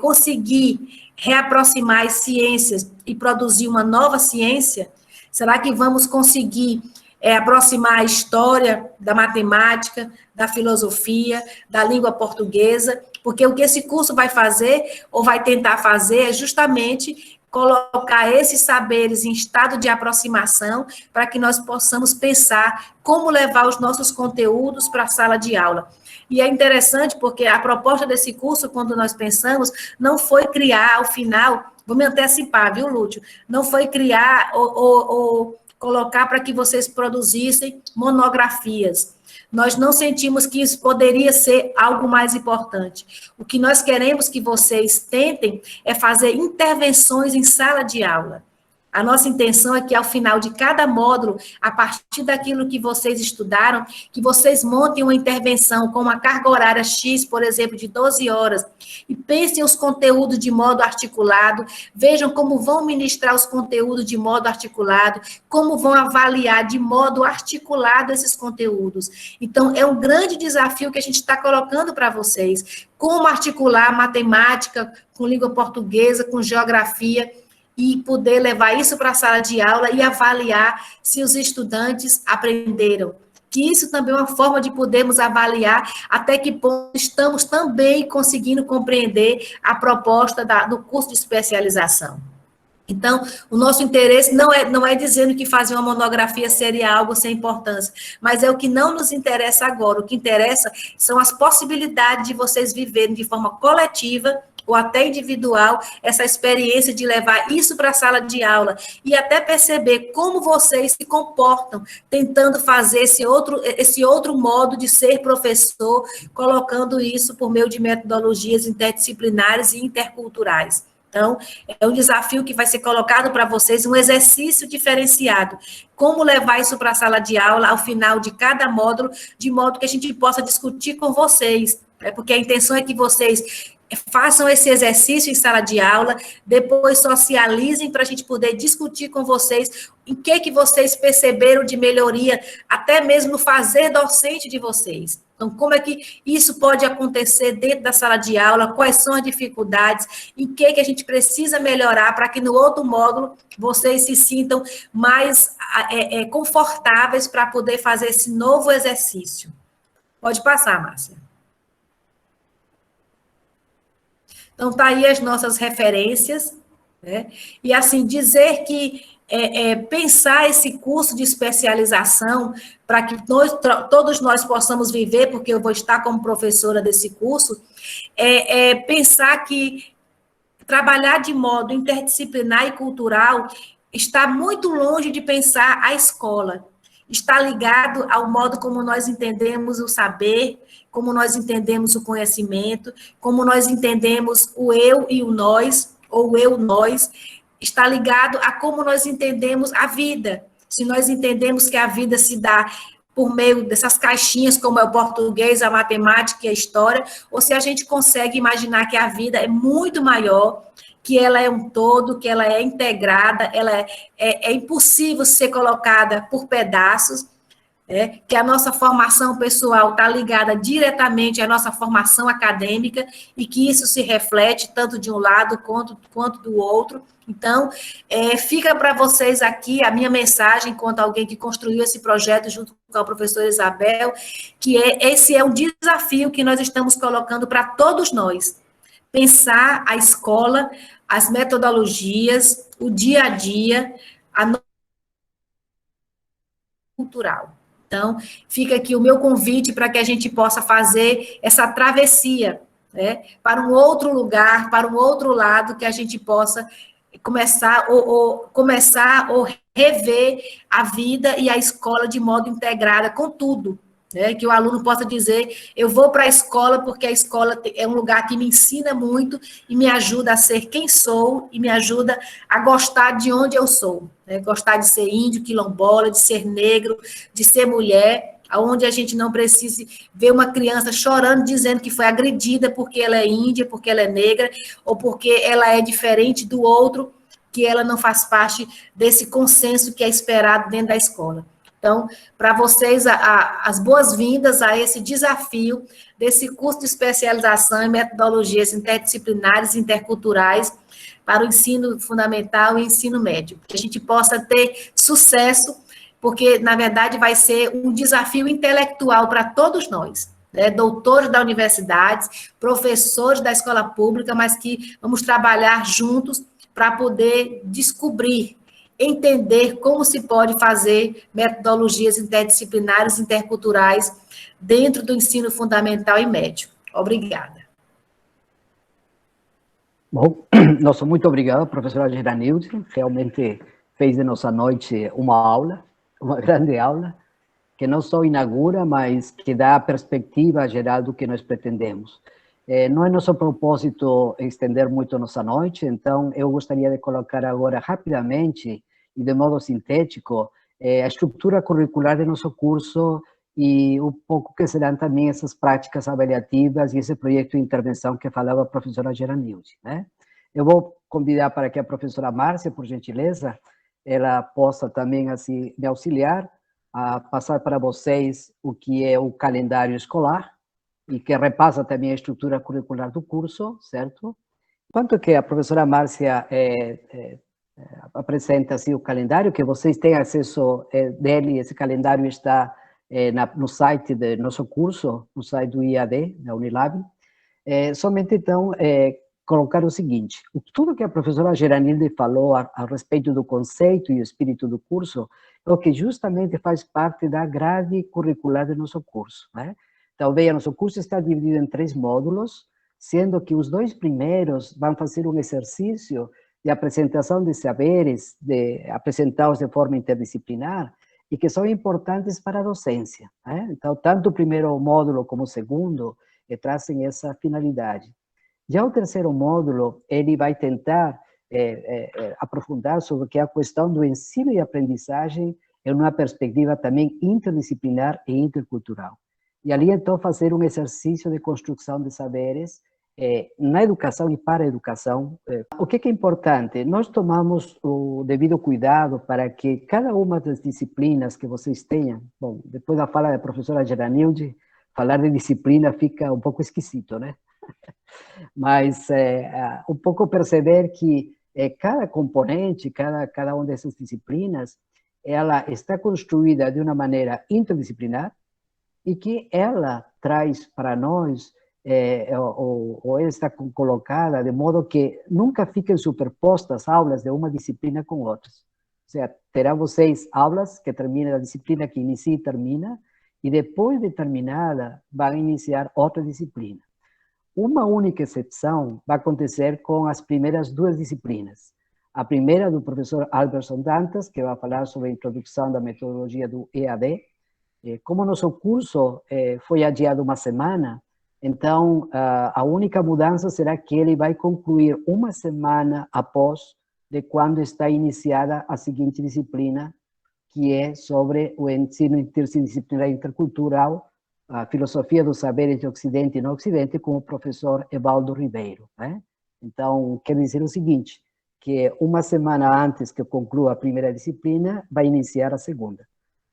conseguir reaproximar as ciências e produzir uma nova ciência? Será que vamos conseguir aproximar a história da matemática, da filosofia, da língua portuguesa? Porque o que esse curso vai fazer, ou vai tentar fazer, é justamente colocar esses saberes em estado de aproximação para que nós possamos pensar como levar os nossos conteúdos para a sala de aula. E é interessante porque a proposta desse curso, quando nós pensamos, não foi criar, ao final, vou me antecipar, viu, Lúcio? Não foi criar ou colocar para que vocês produzissem monografias. Nós não sentimos que isso poderia ser algo mais importante. O que nós queremos que vocês tentem é fazer intervenções em sala de aula. A nossa intenção é que, ao final de cada módulo, a partir daquilo que vocês estudaram, que vocês montem uma intervenção com uma carga horária X, por exemplo, de 12 horas, e pensem os conteúdos de modo articulado, vejam como vão ministrar os conteúdos de modo articulado, como vão avaliar de modo articulado esses conteúdos. Então, é um grande desafio que a gente está colocando para vocês. Como articular matemática com língua portuguesa, com geografia, e poder levar isso para a sala de aula e avaliar se os estudantes aprenderam. Que isso também é uma forma de podermos avaliar até que ponto estamos também conseguindo compreender a proposta do curso de especialização. Então, o nosso interesse não é dizendo que fazer uma monografia seria algo sem importância, mas é o que não nos interessa agora. O que interessa são as possibilidades de vocês viverem de forma coletiva ou até individual, essa experiência de levar isso para a sala de aula e até perceber como vocês se comportam, tentando fazer esse outro modo de ser professor, colocando isso por meio de metodologias interdisciplinares e interculturais. Então, é um desafio que vai ser colocado para vocês, um exercício diferenciado. Como levar isso para a sala de aula ao final de cada módulo, de modo que a gente possa discutir com vocês, porque a intenção é que vocês façam esse exercício em sala de aula, depois socializem para a gente poder discutir com vocês em que vocês perceberam de melhoria, até mesmo no fazer docente de vocês. Então, como é que isso pode acontecer dentro da sala de aula, quais são as dificuldades, em que a gente precisa melhorar para que no outro módulo vocês se sintam mais confortáveis para poder fazer esse novo exercício. Pode passar, Márcia. Então, tá aí as nossas referências, né? E, assim, dizer que pensar esse curso de especialização para que todos nós possamos viver, porque eu vou estar como professora desse curso, pensar que trabalhar de modo interdisciplinar e cultural está muito longe de pensar a escola. Está ligado ao modo como nós entendemos o saber, como nós entendemos o conhecimento, como nós entendemos o eu e o nós, ou o eu-nós, está ligado a como nós entendemos a vida. Se nós entendemos que a vida se dá por meio dessas caixinhas, como é o português, a matemática e a história, ou se a gente consegue imaginar que a vida é muito maior, que ela é um todo, que ela é integrada, ela é impossível ser colocada por pedaços, que a nossa formação pessoal está ligada diretamente à nossa formação acadêmica e que isso se reflete tanto de um lado quanto do outro. Então, fica para vocês aqui a minha mensagem, enquanto alguém que construiu esse projeto junto com a professora Isabel, que esse é um desafio que nós estamos colocando para todos nós. Pensar a escola, as metodologias, o dia a dia, a cultural. Então, fica aqui o meu convite para que a gente possa fazer essa travessia, né, para um outro lugar, para um outro lado, que a gente possa começar ou rever a vida e a escola de modo integrado com tudo. Que o aluno possa dizer, eu vou para a escola porque a escola é um lugar que me ensina muito e me ajuda a ser quem sou e me ajuda a gostar de onde eu sou. Gostar de ser índio, quilombola, de ser negro, de ser mulher, onde a gente não precise ver uma criança chorando, dizendo que foi agredida porque ela é índia, porque ela é negra, ou porque ela é diferente do outro, que ela não faz parte desse consenso que é esperado dentro da escola. Então, para vocês, as boas-vindas a esse desafio desse curso de especialização em metodologias interdisciplinares e interculturais para o ensino fundamental e ensino médio. Que a gente possa ter sucesso, porque, na verdade, vai ser um desafio intelectual para todos nós, doutores da universidade, professores da escola pública, mas que vamos trabalhar juntos para poder descobrir, entender como se pode fazer metodologias interdisciplinares, interculturais, dentro do ensino fundamental e médio. Obrigada. Bom, nosso muito obrigado, professora Geranilde, realmente fez de nossa noite uma aula, uma grande aula, que não só inaugura, mas que dá a perspectiva geral do que nós pretendemos. Não é nosso propósito estender muito a nossa noite, então eu gostaria de colocar agora rapidamente e de modo sintético a estrutura curricular do nosso curso e um pouco que serão também essas práticas avaliativas e esse projeto de intervenção que falava a professora Geranilde, né? Eu vou convidar para que a professora Márcia, por gentileza, ela possa também assim me auxiliar a passar para vocês o que é o calendário escolar, e que repassa também a estrutura curricular do curso, certo? Enquanto que a professora Márcia apresenta assim, o calendário, que vocês têm acesso dele, esse calendário está no site do nosso curso, no site do IAD, da Unilab. Somente, então, colocar o seguinte, tudo que a professora Geranilde falou a respeito do conceito e o espírito do curso, é o que justamente faz parte da grade curricular do nosso curso, né? Então, veja, nosso curso está dividido em 3 módulos, sendo que os 2 primeiros vão fazer um exercício de apresentação de saberes, apresentados de forma interdisciplinar, e que são importantes para a docência. Né? Então, tanto o primeiro módulo como o segundo trazem essa finalidade. Já o terceiro módulo, ele vai tentar aprofundar sobre o que é a questão do ensino e aprendizagem em uma perspectiva também interdisciplinar e intercultural. E ali, então, fazer um exercício de construção de saberes na educação e para a educação. O que é importante? Nós tomamos o devido cuidado para que cada uma das disciplinas que vocês tenham, bom, depois da fala da professora Geranilde, falar de disciplina fica um pouco esquisito, né? Mas um pouco perceber que cada componente, cada uma dessas disciplinas, ela está construída de uma maneira interdisciplinar e que ela traz para nós ou ela está colocada de modo que nunca fiquem superpostas aulas de uma disciplina com outras. Ou seja, terá vocês aulas que terminam a disciplina que inicia e termina, e depois de terminada, vão iniciar outra disciplina. Uma única exceção vai acontecer com as primeiras 2 disciplinas. A primeira do professor Alberson Dantas, que vai falar sobre a introdução da metodologia do EAD. Como nosso curso foi adiado uma semana, então, a única mudança será que ele vai concluir uma semana após de quando está iniciada a seguinte disciplina, que é sobre o ensino interdisciplinar e intercultural, a filosofia dos saberes de Ocidente e no Ocidente, com o professor Evaldo Ribeiro. Né? Então, quer dizer o seguinte, que uma semana antes que conclua a primeira disciplina, vai iniciar a segunda.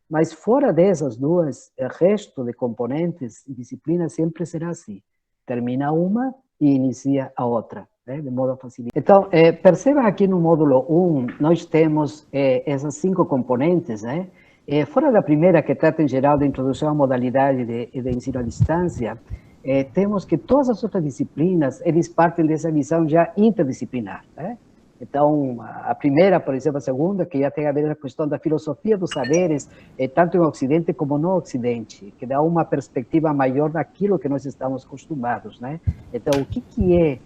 Mas fora dessas 2, o resto de componentes e disciplinas sempre será assim. Termina uma e inicia a outra, né? De modo a facilitar. Então, percebam aqui no módulo 1, nós temos essas 5 componentes, né? Fora da primeira, que trata em geral da introdução à modalidade de ensino à distância, temos que todas as outras disciplinas, eles partem dessa visão já interdisciplinar, né? Então, a primeira, por exemplo, a segunda, que já tem a ver com a questão da filosofia dos saberes, tanto no Ocidente como no Ocidente, que dá uma perspectiva maior daquilo que nós estamos acostumados, né? Então, o que é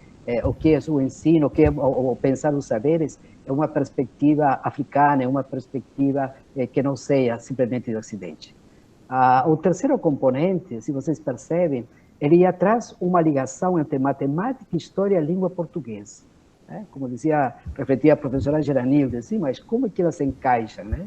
o ensino, o que é o pensar os saberes, é uma perspectiva africana, é uma perspectiva que não seja simplesmente do Ocidente. O terceiro componente, se vocês percebem, ele já traz uma ligação entre matemática, história e língua portuguesa. Como refletia a professora Geranilde, assim, mas como é que elas se encaixam, né?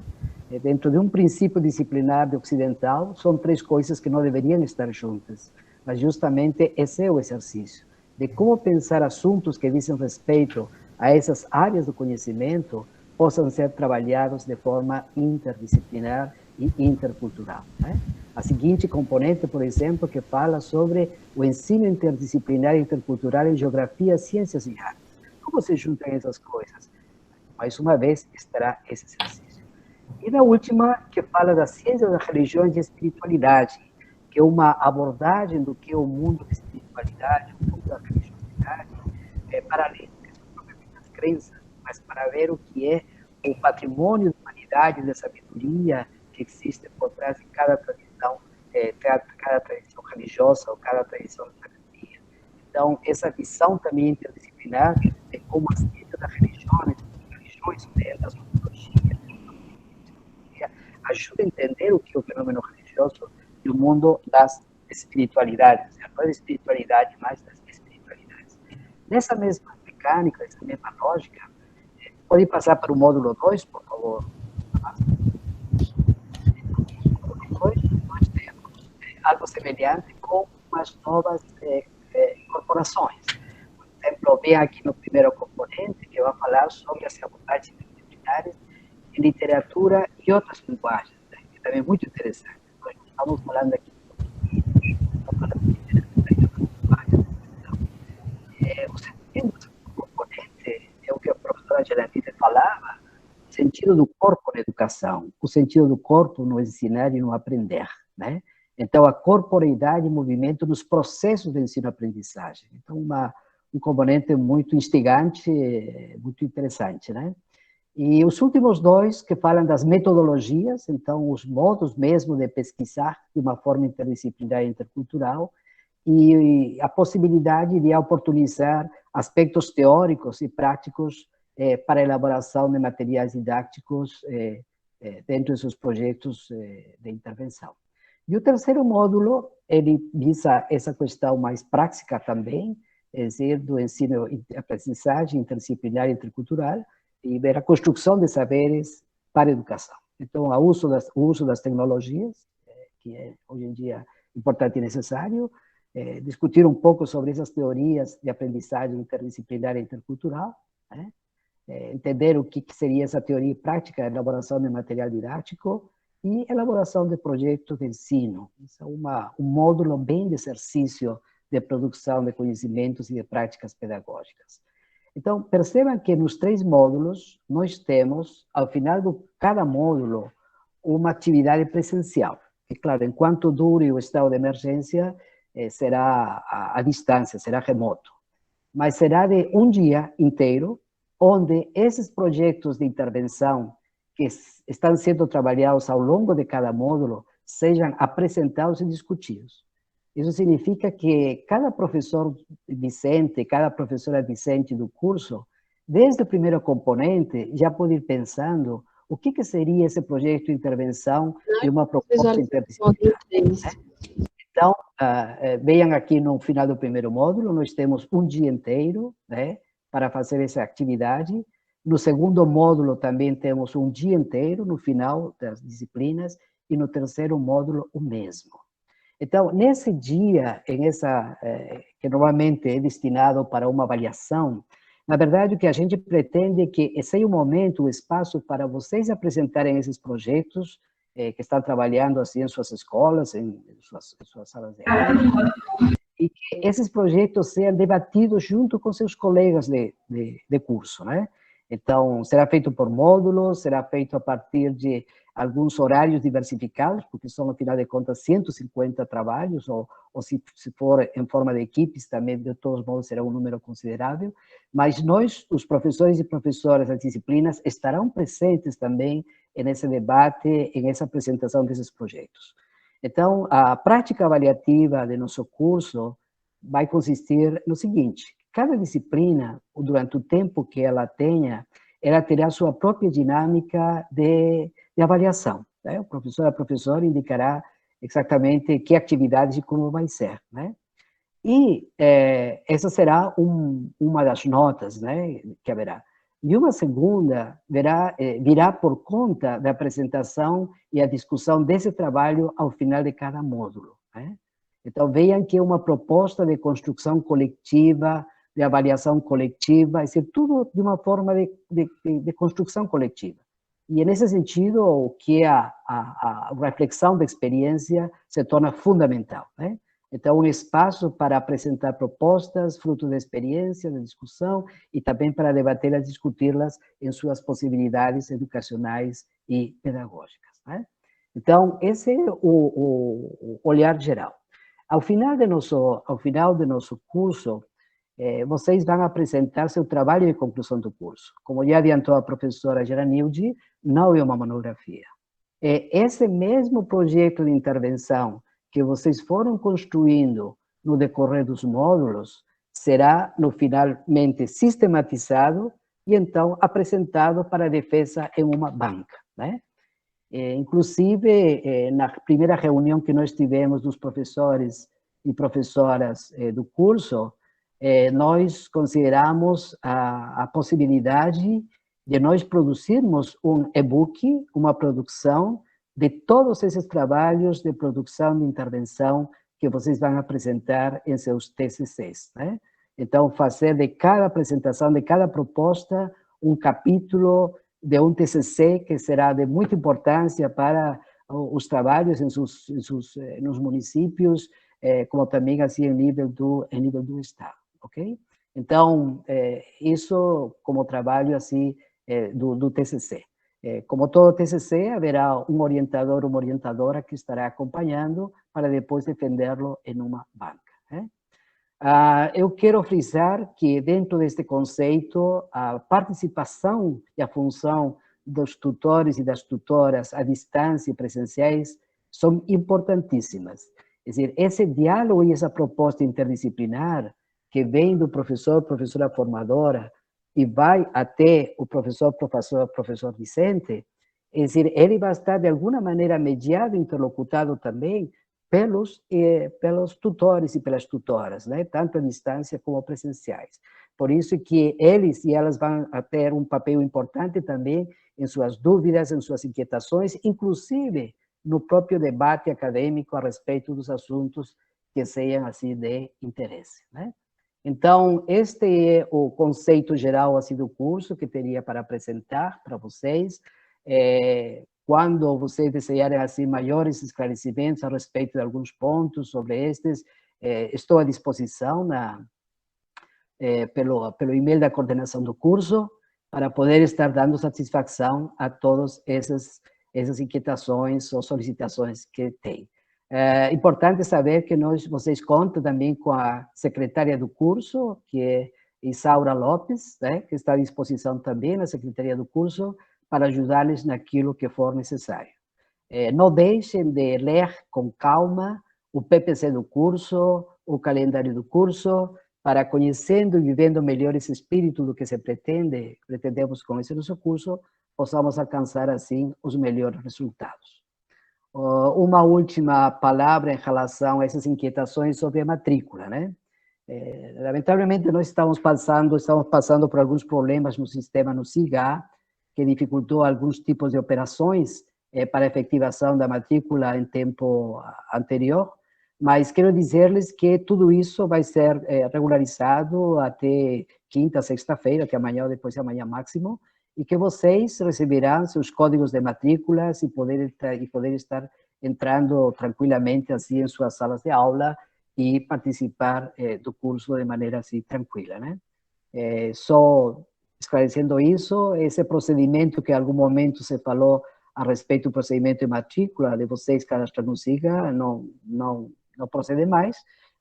Dentro de um princípio disciplinar de ocidental, são 3 coisas que não deveriam estar juntas, mas justamente esse é o exercício, de como pensar assuntos que dizem respeito a essas áreas do conhecimento possam ser trabalhados de forma interdisciplinar e intercultural. Né? A seguinte componente, por exemplo, que fala sobre o ensino interdisciplinar e intercultural em geografia, ciências e artes. Como se juntam essas coisas? Mais uma vez, estará esse exercício. E na última, que fala da ciência das religiões e espiritualidade, que é uma abordagem do que é o mundo da espiritualidade, o mundo da religiosidade, para além das crenças, mas para ver o que é o patrimônio da humanidade, da sabedoria que existe por trás de cada tradição religiosa ou cada tradição sabedoria. Então, essa visão também interdisciplinar é como a ciência das religiões das ontologias, ajuda a entender o que é o fenômeno religioso e o mundo das espiritualidades, não da espiritualidade, mas das espiritualidades. Nessa mesma mecânica, nessa mesma lógica, pode passar para o módulo 2, por favor. No módulo 2, nós temos algo semelhante com as novas incorporações. Por exemplo, vem aqui no primeiro componente, que vai falar sobre as abordagens interdisciplinares em literatura e outras linguagens, né? Que também é muito interessante. Nós estamos falando aqui de literatura e outras linguagens. Então, o sentido do componente é o que a professora Geranilde falava, o sentido do corpo na educação, o sentido do corpo no ensinar e no aprender, né? Então, a corporeidade e movimento nos processos de ensino-aprendizagem. Então, um componente muito instigante, muito interessante, né? E os últimos 2, que falam das metodologias, então, os modos mesmo de pesquisar de uma forma interdisciplinar e intercultural, e a possibilidade de oportunizar aspectos teóricos e práticos para a elaboração de materiais didáticos dentro de seus projetos de intervenção. E o terceiro módulo, ele visa essa questão mais prática também, é dizer, do ensino e aprendizagem interdisciplinar e intercultural, e ver a construção de saberes para a educação. Então, o uso das tecnologias, que é hoje em dia importante e necessário, discutir um pouco sobre essas teorias de aprendizagem interdisciplinar e intercultural, né? Entender o que seria essa teoria prática, elaboração de material didático e elaboração de projetos de ensino. Isso é um módulo bem de exercício de produção de conhecimentos e de práticas pedagógicas. Então, percebam que nos 3 módulos, nós temos, ao final de cada módulo, uma atividade presencial. E, claro, enquanto dure o estado de emergência, será à distância, será remoto. Mas será de um dia inteiro, onde esses projetos de intervenção que estão sendo trabalhados ao longo de cada módulo sejam apresentados e discutidos. Isso significa que cada professor discente, cada professora discente do curso, desde o primeiro componente, já pode ir pensando o que seria esse projeto de intervenção e uma proposta interdisciplinar. Então, vejam aqui no final do primeiro módulo, nós temos um dia inteiro, né, para fazer essa atividade. No segundo módulo também temos um dia inteiro, no final das disciplinas, e no terceiro módulo o mesmo. Então, nesse dia, que normalmente é destinado para uma avaliação, na verdade, o que a gente pretende é que esse seja o momento, o espaço para vocês apresentarem esses projetos que estão trabalhando assim em suas escolas, em suas salas de aula, e que esses projetos sejam debatidos junto com seus colegas de curso, né? Então, será feito por módulos, será feito a partir de alguns horários diversificados, porque são, afinal de contas, 150 trabalhos, ou se for em forma de equipes, também, de todos modos, será um número considerável. Mas nós, os professores e professoras das disciplinas, estarão presentes também nesse debate, nessa apresentação desses projetos. Então, a prática avaliativa de nosso curso vai consistir no seguinte: cada disciplina, durante o tempo que ela tenha, ela terá sua própria dinâmica de avaliação, né? O professor, a professora indicará exatamente que atividades e como vai ser, né? E essa será uma das notas, né, que haverá. E uma segunda virá por conta da apresentação e a discussão desse trabalho ao final de cada módulo, né? Então, vejam que é uma proposta de construção coletiva, de avaliação coletiva, é dizer, tudo de uma forma de construção coletiva. E, nesse sentido, o que a reflexão da experiência se torna fundamental, né? Então, um espaço para apresentar propostas, fruto da experiência, da discussão, e também para debatê-las, discuti-las em suas possibilidades educacionais e pedagógicas, né? Então, esse é o olhar geral. Ao final do nosso curso, vocês vão apresentar seu trabalho de conclusão do curso. Como já adiantou a professora Geranilde, não é uma monografia. Esse mesmo projeto de intervenção que vocês foram construindo no decorrer dos módulos será, no finalmente, sistematizado e, então, apresentado para a defesa em uma banca, né? Inclusive, na primeira reunião que nós tivemos dos professores e professoras do curso, nós consideramos a possibilidade de nós produzirmos um e-book, uma produção de todos esses trabalhos de produção de intervenção que vocês vão apresentar em seus TCCs, né? Então, fazer de cada apresentação, de cada proposta, um capítulo de um TCC que será de muita importância para os trabalhos nos municípios, como também assim em nível do Estado, ok? Então, isso como trabalho assim do TCC. Como todo TCC, haverá um orientador, uma orientadora que estará acompanhando para depois defendê-lo em uma banca, né? Eu quero frisar que, dentro deste conceito, a participação e a função dos tutores e das tutoras à distância e presenciais são importantíssimas. É dizer, esse diálogo e essa proposta interdisciplinar que vem do professor, professora formadora, e vai até o professor, professor discente, é dizer, ele vai estar de alguma maneira mediado, interlocutado também pelos tutores e pelas tutoras, né? Tanto à distância como presenciais. Por isso que eles e elas vão ter um papel importante também em suas dúvidas, em suas inquietações, inclusive no próprio debate acadêmico a respeito dos assuntos que sejam assim de interesse, né? Então, este é o conceito geral assim, do curso que teria para apresentar para vocês. Quando vocês desejarem assim, maiores esclarecimentos a respeito de alguns pontos sobre estes, estou à disposição pelo e-mail da coordenação do curso para poder estar dando satisfação a todas essas inquietações ou solicitações que têm. É importante saber que vocês contam também com a secretária do curso, que é Isaura Lopes, né, que está à disposição também na secretaria do curso para ajudar-lhes naquilo que for necessário. Não deixem de ler com calma o PPC do curso, o calendário do curso, para conhecendo e vivendo melhor esse espírito do que pretendemos com esse nosso curso, possamos alcançar assim os melhores resultados. Uma última palavra em relação a essas inquietações sobre a matrícula, né? Lamentavelmente, nós estamos passando por alguns problemas no sistema no SIGA, que dificultou alguns tipos de operações para a efetivação da matrícula em tempo anterior, mas quero dizer-lhes que tudo isso vai ser regularizado até quinta, sexta-feira, até amanhã ou depois de amanhã máximo, e que vocês receberão seus códigos de matrículas e poder estar entrando tranquilamente assim em suas salas de aula e participar do curso de maneira assim tranquila, né? Só esclarecendo isso, esse procedimento que em algum momento se falou a respeito do procedimento de matrícula de vocês cadastrar no SIGA não procede mais,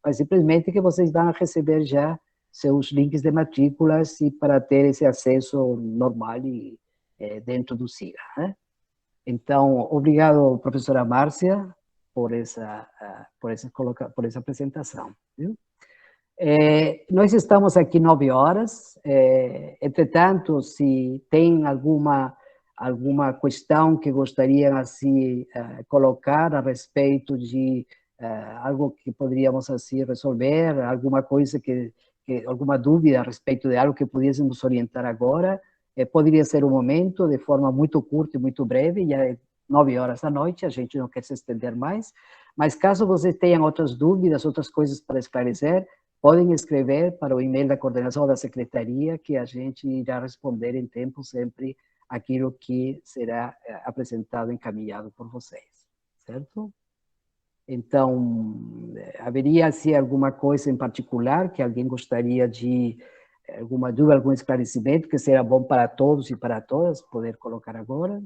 mas simplesmente que vocês vão receber já seus links de matrículas e para ter esse acesso normal e dentro do SIGA, né? Então, obrigado, professora Márcia, por essa apresentação. Viu? Nós estamos aqui 9 horas, entretanto, se tem alguma questão que gostariam assim, colocar a respeito de algo que poderíamos assim resolver, alguma coisa alguma dúvida a respeito de algo que pudéssemos orientar agora, poderia ser um momento, de forma muito curta e muito breve, já é 9 horas da noite, a gente não quer se estender mais, mas caso vocês tenham outras dúvidas, outras coisas para esclarecer, podem escrever para o e-mail da coordenação da secretaria, que a gente irá responder em tempo sempre aquilo que será apresentado e encaminhado por vocês, certo? Então, haveria assim, alguma coisa em particular que alguém gostaria de, alguma dúvida, algum esclarecimento que será bom para todos e para todas, poder colocar agora?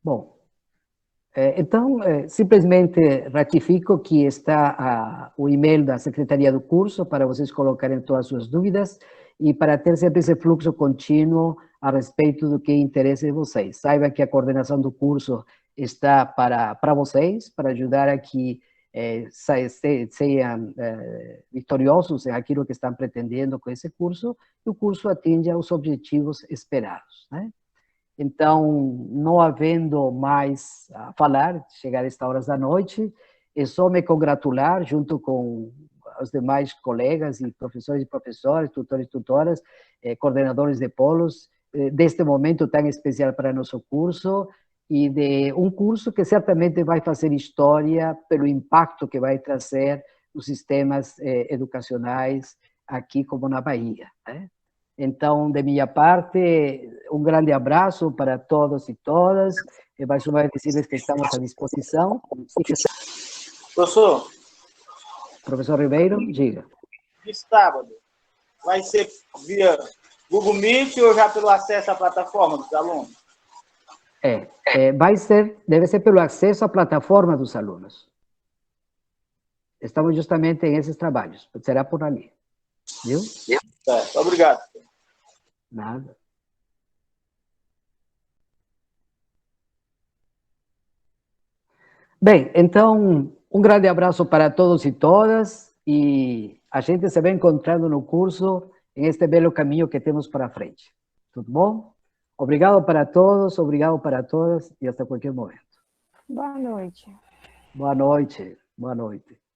Bom, então, simplesmente ratifico que está o e-mail da Secretaria do curso para vocês colocarem todas as suas dúvidas e para ter sempre esse fluxo contínuo a respeito do que interessa de vocês. Saiba que a coordenação do curso está para vocês, para ajudar a que sejam vitoriosos em aquilo que estão pretendendo com esse curso e o curso atinja os objetivos esperados, né? Então, não havendo mais a falar, chegar a esta hora da noite, é só me congratular junto com os demais colegas e professores, tutores e tutoras, coordenadores de polos, deste momento tão especial para nosso curso e de um curso que certamente vai fazer história pelo impacto que vai trazer nos sistemas educacionais aqui como na Bahia, né? Então, de minha parte, um grande abraço para todos e todas. E mais uma vez dizer que estamos à disposição. Professor Ribeiro, diga. De sábado, vai ser via Google Meet ou já pelo acesso à plataforma dos alunos? Deve ser pelo acesso à plataforma dos alunos. Estamos justamente em esses trabalhos. Será por ali. Viu? Certo, obrigado. Nada. Bem, então, um grande abraço para todos e todas, e a gente se vai encontrando no curso, em este belo caminho que temos para frente. Tudo bom? Obrigado para todos, obrigado para todas, e até qualquer momento. Boa noite. Boa noite, boa noite.